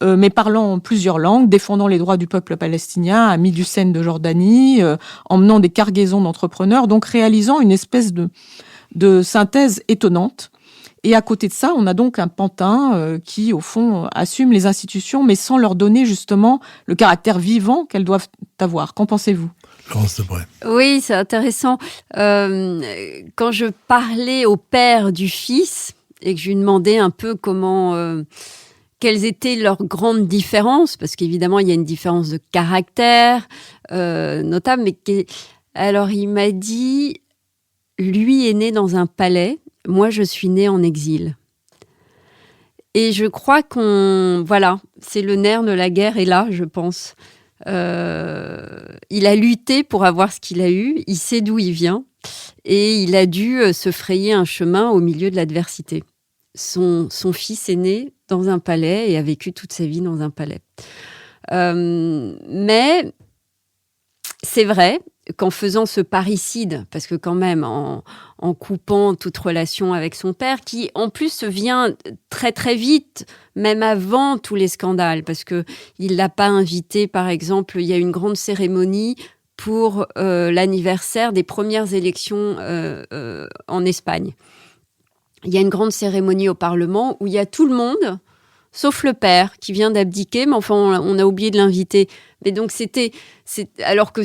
Speaker 4: mais parlant plusieurs langues, défendant les droits du peuple palestinien, ami du Seine de Jordanie, emmenant des cargaisons d'entrepreneurs, donc réalisant une espèce de synthèse étonnante. Et à côté de ça, on a donc un pantin qui, au fond, assume les institutions, mais sans leur donner justement le caractère vivant qu'elles doivent avoir. Qu'en pensez-vous ?
Speaker 1: Laurence Debré.
Speaker 2: Oui, c'est intéressant. Quand je parlais au père du fils et que je lui demandais un peu quelles étaient leurs grandes différences, parce qu'évidemment, il y a une différence de caractère notable, alors il m'a dit... Lui est né dans un palais, moi je suis née en exil. Et je crois c'est le nerf de la guerre est là, je pense. Il a lutté pour avoir ce qu'il a eu, il sait d'où il vient, et il a dû se frayer un chemin au milieu de l'adversité. Son fils est né dans un palais et a vécu toute sa vie dans un palais. Mais c'est vrai qu'en faisant ce parricide, parce que quand même en coupant toute relation avec son père, qui en plus vient très très vite, même avant tous les scandales, parce que il l'a pas invité, par exemple, il y a une grande cérémonie pour l'anniversaire des premières élections en Espagne. Il y a une grande cérémonie au Parlement où il y a tout le monde, sauf le père qui vient d'abdiquer, mais enfin on a oublié de l'inviter. Mais donc alors que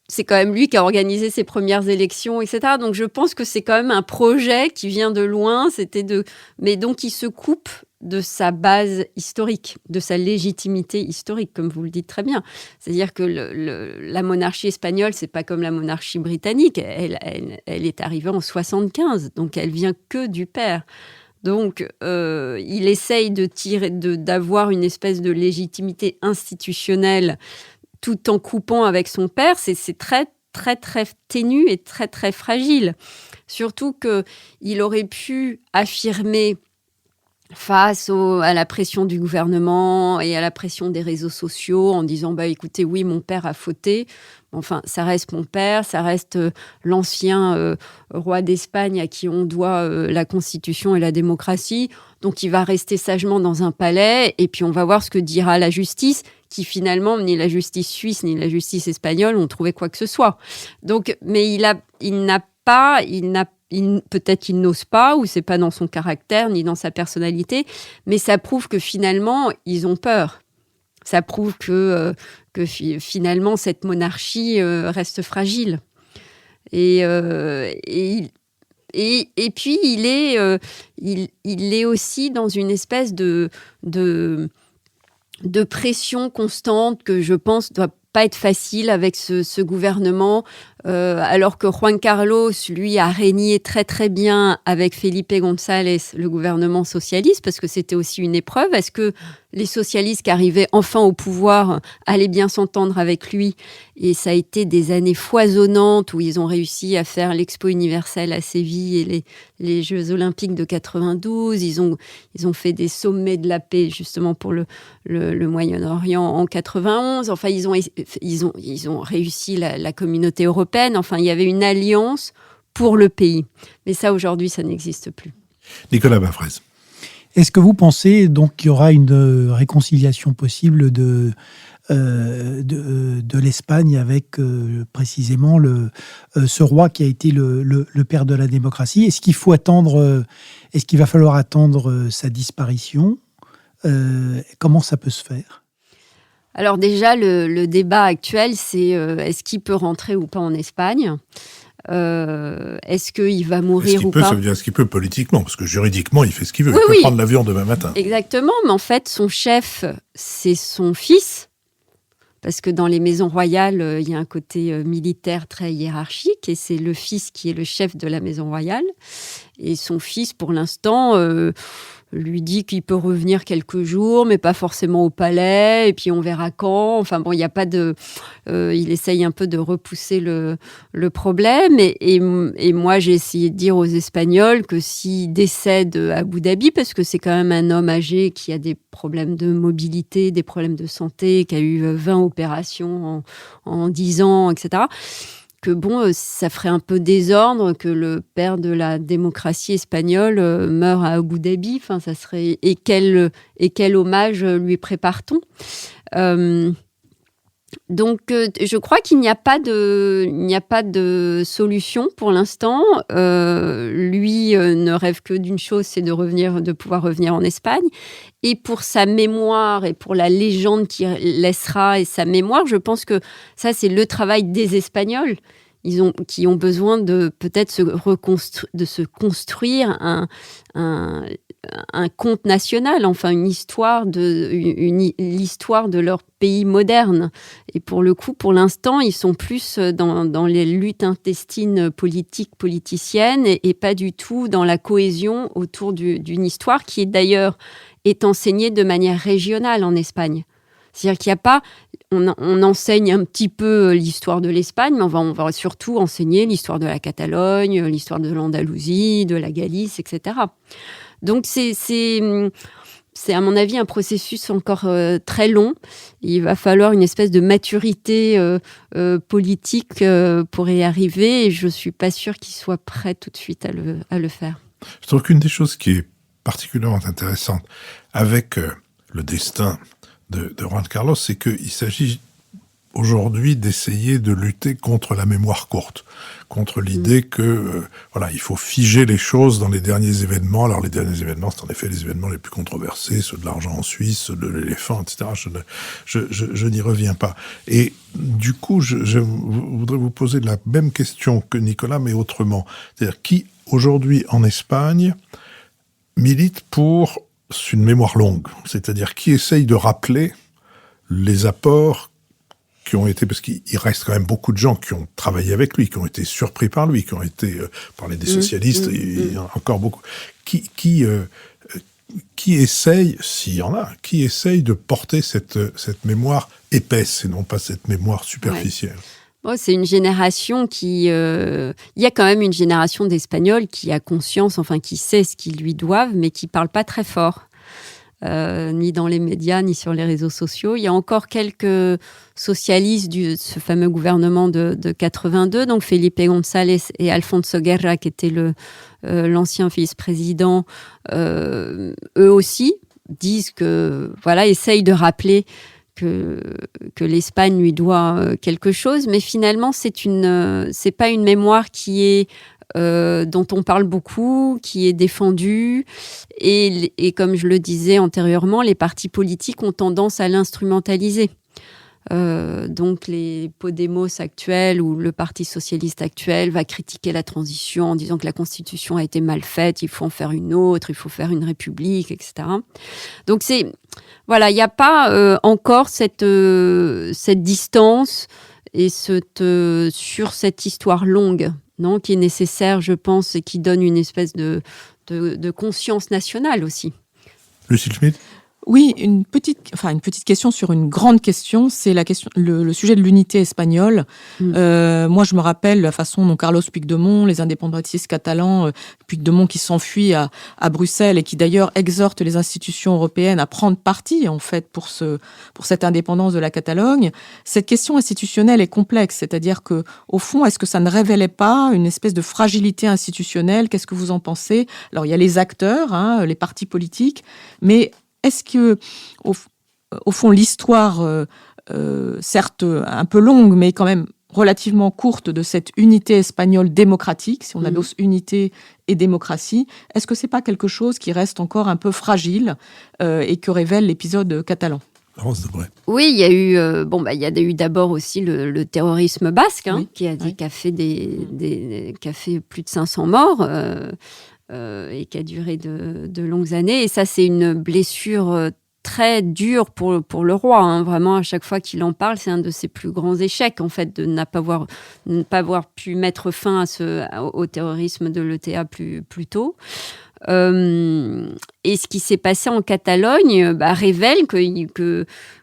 Speaker 2: c'est quand même lui qui a organisé ses premières élections, etc. Donc je pense que c'est quand même un projet qui vient de loin. Mais donc il se coupe de sa base historique, de sa légitimité historique, comme vous le dites très bien. C'est-à-dire que la monarchie espagnole, c'est pas comme la monarchie britannique. Elle est arrivée en 75, donc elle vient que du père. Donc, il essaye d'avoir une espèce de légitimité institutionnelle tout en coupant avec son père. C'est très, très, très ténu et très, très fragile. Surtout qu'il aurait pu affirmer face à la pression du gouvernement et à la pression des réseaux sociaux en disant écoutez, oui, mon père a fauté. Enfin, ça reste mon père, ça reste l'ancien roi d'Espagne à qui on doit la Constitution et la démocratie. Donc, il va rester sagement dans un palais et puis on va voir ce que dira la justice, qui finalement, ni la justice suisse ni la justice espagnole ont trouvé quoi que ce soit. Donc, mais peut-être qu'il n'ose pas, ou c'est pas dans son caractère ni dans sa personnalité, mais ça prouve que finalement, ils ont peur. Ça prouve que finalement, cette monarchie reste fragile. Et puis, il est aussi dans une espèce de pression constante que je pense doit pas être facile avec ce gouvernement, alors que Juan Carlos, lui, a régné très très bien avec Felipe González, le gouvernement socialiste, parce que c'était aussi une épreuve. Est-ce que les socialistes qui arrivaient enfin au pouvoir allaient bien s'entendre avec lui? Et ça a été des années foisonnantes où ils ont réussi à faire l'Expo universelle à Séville et les Jeux olympiques de 92. Ils ont fait des sommets de la paix justement pour le Moyen-Orient en 91. Enfin, ils ont réussi la communauté européenne. Enfin, il y avait une alliance pour le pays. Mais ça, aujourd'hui, ça n'existe plus.
Speaker 1: Nicolas Bavrez.
Speaker 3: Est-ce que vous pensez donc qu'il y aura une réconciliation possible de l'Espagne avec précisément ce roi qui a été le père de la démocratie? Est-ce qu'il va falloir attendre sa disparition? Comment ça peut se faire?
Speaker 2: Alors déjà, le débat actuel, c'est est-ce qu'il peut rentrer ou pas en Espagne? Est-ce qu'il va mourir ou pas?
Speaker 1: Ça veut dire est-ce qu'il peut politiquement? Parce que juridiquement, il fait ce qu'il veut.
Speaker 2: Oui,
Speaker 1: il peut prendre l'avion demain matin.
Speaker 2: Exactement, mais en fait, son chef, c'est son fils. Parce que dans les maisons royales, il y a un côté militaire très hiérarchique, et c'est le fils qui est le chef de la maison royale. Et son fils, pour l'instant, lui dit qu'il peut revenir quelques jours, mais pas forcément au palais, et puis on verra quand. Enfin bon, il n'y a pas de... il essaye un peu de repousser le problème, et moi j'ai essayé de dire aux Espagnols que s'il décède à Abu Dhabi, parce que c'est quand même un homme âgé qui a des problèmes de mobilité, des problèmes de santé, qui a eu 20 opérations en 10 ans, etc., que bon, ça ferait un peu désordre que le père de la démocratie espagnole meure à Abu Dhabi. Enfin, ça serait... Et quel hommage lui prépare-t-on? Donc, je crois qu'il n'y a pas de solution pour l'instant. Lui ne rêve que d'une chose, c'est de pouvoir revenir en Espagne. Et pour sa mémoire et pour la légende qu'il laissera et sa mémoire, je pense que ça, c'est le travail des Espagnols. Qui ont besoin de peut-être se construire un conte national, enfin l'histoire de leur pays moderne. Et pour le coup, pour l'instant, ils sont plus dans les luttes intestines politiciennes et pas du tout dans la cohésion autour d'une histoire qui d'ailleurs est enseignée de manière régionale en Espagne. C'est-à-dire qu'il n'y a pas... On enseigne un petit peu l'histoire de l'Espagne, mais on va surtout enseigner l'histoire de la Catalogne, l'histoire de l'Andalousie, de la Galice, etc. Donc, c'est à mon avis un processus encore très long. Il va falloir une espèce de maturité politique pour y arriver, et je ne suis pas sûre qu'il soit prêt tout de suite à le faire.
Speaker 1: Je trouve qu'une des choses qui est particulièrement intéressante avec le destin de Juan Carlos, c'est qu'il s'agit aujourd'hui d'essayer de lutter contre la mémoire courte, contre l'idée que il faut figer les choses dans les derniers événements. Alors les derniers événements, c'est en effet les événements les plus controversés, ceux de l'argent en Suisse, ceux de l'éléphant, etc. Je n'y reviens pas. Et du coup, je voudrais vous poser la même question que Nicolas, mais autrement. C'est-à-dire, qui aujourd'hui en Espagne milite pour une mémoire longue, c'est-à-dire qui essaye de rappeler les apports qui ont été, parce qu'il reste quand même beaucoup de gens qui ont travaillé avec lui, qui ont été surpris par lui, qui ont été parlé des socialistes, il y en a encore beaucoup, qui essaye, s'il y en a, qui essaye de porter cette mémoire épaisse et non pas cette mémoire superficielle.
Speaker 2: Ouais. C'est une génération qui... il y a quand même une génération d'Espagnols qui a conscience, enfin qui sait ce qu'ils lui doivent, mais qui ne parle pas très fort. Ni dans les médias, ni sur les réseaux sociaux. Il y a encore quelques socialistes de ce fameux gouvernement de 82, donc Felipe González et Alfonso Guerra, qui était l'ancien vice-président, eux aussi disent que, essayent de rappeler que l'Espagne lui doit quelque chose, mais finalement, c'est pas une mémoire qui est dont on parle beaucoup, qui est défendue. Et comme je le disais antérieurement, les partis politiques ont tendance à l'instrumentaliser. Donc les Podemos actuels ou le Parti socialiste actuel va critiquer la transition en disant que la Constitution a été mal faite, il faut en faire une autre, il faut faire une république, etc. Donc il n'y a pas encore cette distance et sur cette histoire longue, non, qui est nécessaire, je pense, et qui donne une espèce de conscience nationale aussi.
Speaker 1: Lucille Schmitt ?
Speaker 4: Oui, une petite question sur une grande question, c'est le sujet de l'unité espagnole. Moi, je me rappelle la façon dont Carlos Puigdemont, les indépendantistes catalans, Puigdemont qui s'enfuit à Bruxelles et qui d'ailleurs exhorte les institutions européennes à prendre parti en fait pour cette indépendance de la Catalogne. Cette question institutionnelle est complexe, c'est-à-dire que au fond, est-ce que ça ne révélait pas une espèce de fragilité institutionnelle ? Qu'est-ce que vous en pensez ? Alors, il y a les acteurs, les partis politiques, mais est-ce que, au fond, l'histoire, certes un peu longue, mais quand même relativement courte de cette unité espagnole démocratique, si on adosse unité et démocratie, est-ce que c'est pas quelque chose qui reste encore un peu fragile et que révèle l'épisode catalan ?
Speaker 2: Oui, il y a eu, il y a eu d'abord aussi le terrorisme basque, qui a fait qui a fait plus de 500 morts. Et qui a duré de longues années. Et ça, c'est une blessure très dure pour le roi. Vraiment, à chaque fois qu'il en parle, c'est un de ses plus grands échecs, en fait, de ne pas avoir pu mettre fin au terrorisme de l'ETA plus tôt. Et ce qui s'est passé en Catalogne révèle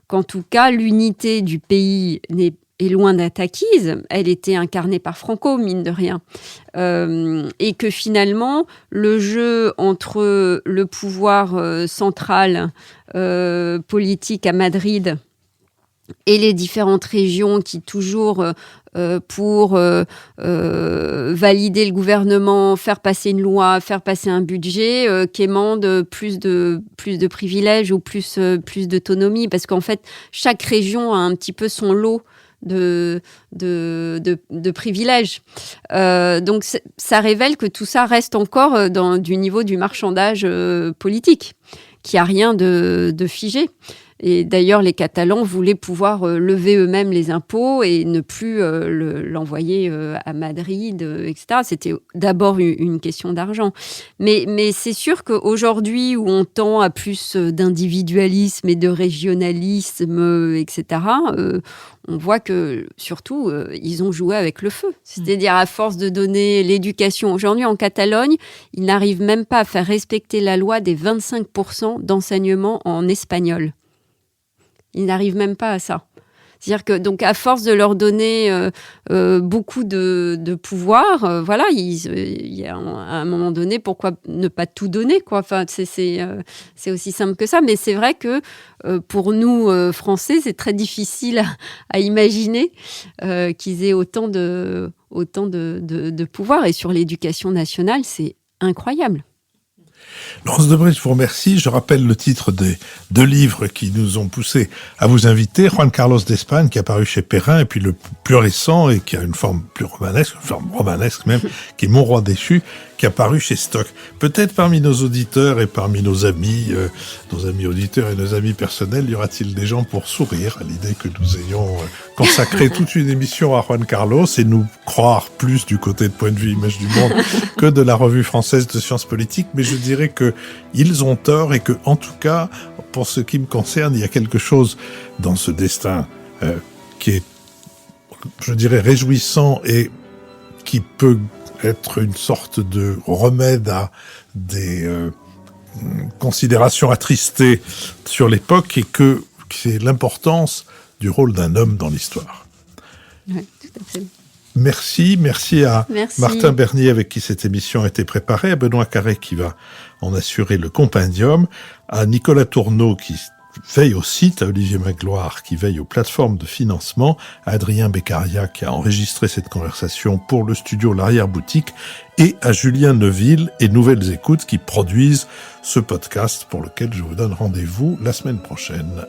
Speaker 2: qu'en tout cas, l'unité du pays est loin d'être acquise, elle était incarnée par Franco, mine de rien. Et que finalement, le jeu entre le pouvoir central politique à Madrid et les différentes régions qui toujours pour valider le gouvernement, faire passer une loi, faire passer un budget, quémandent plus de privilèges ou plus d'autonomie, parce qu'en fait, chaque région a un petit peu son lot de privilèges. Donc, ça révèle que tout ça reste encore du niveau du marchandage politique, qu'il n'y a rien de figé. Et d'ailleurs, les Catalans voulaient pouvoir lever eux-mêmes les impôts et ne plus l'envoyer à Madrid, etc. C'était d'abord une question d'argent. Mais c'est sûr qu'aujourd'hui, où on tend à plus d'individualisme et de régionalisme, etc., on voit que, surtout, ils ont joué avec le feu. C'est-à-dire, à force de donner l'éducation. Aujourd'hui, en Catalogne, ils n'arrivent même pas à faire respecter la loi des 25% d'enseignement en espagnol. Ils n'arrivent même pas à ça. C'est-à-dire que, donc, à force de leur donner beaucoup de pouvoir, il y a à un moment donné, pourquoi ne pas tout donner, quoi. Enfin, c'est aussi simple que ça. Mais c'est vrai que pour nous, Français, c'est très difficile à imaginer qu'ils aient autant de pouvoir. Et sur l'éducation nationale, c'est incroyable.
Speaker 1: Laurence Debré, je vous remercie. Je rappelle le titre des 2 livres qui nous ont poussé à vous inviter. Juan Carlos d'Espagne, qui est apparu chez Perrin, et puis le plus récent, et qui a une forme plus romanesque, même, qui est Mon roi déchu, qui est apparu chez Stock. Peut-être parmi nos auditeurs et parmi nos amis auditeurs et nos amis personnels, y aura-t-il des gens pour sourire à l'idée que nous ayons consacré toute une émission à Juan Carlos et nous croire plus du côté de Point de vue Image du Monde que de la Revue française de sciences politiques. Mais je dirais qu'ils ont tort et que, en tout cas, pour ce qui me concerne, il y a quelque chose dans ce destin qui est, je dirais, réjouissant et qui peut être une sorte de remède à des considérations attristées sur l'époque, et que c'est l'importance du rôle d'un homme dans l'histoire.
Speaker 2: Oui, tout à fait.
Speaker 1: Merci à Martin Bernier avec qui cette émission a été préparée, à Benoît Carré qui va en assurer le compendium, à Nicolas Tourneau qui veille au site, à Olivier Magloire qui veille aux plateformes de financement, à Adrien Beccaria qui a enregistré cette conversation pour le studio L'Arrière-Boutique et à Julien Neuville et Nouvelles Écoutes qui produisent ce podcast pour lequel je vous donne rendez-vous la semaine prochaine.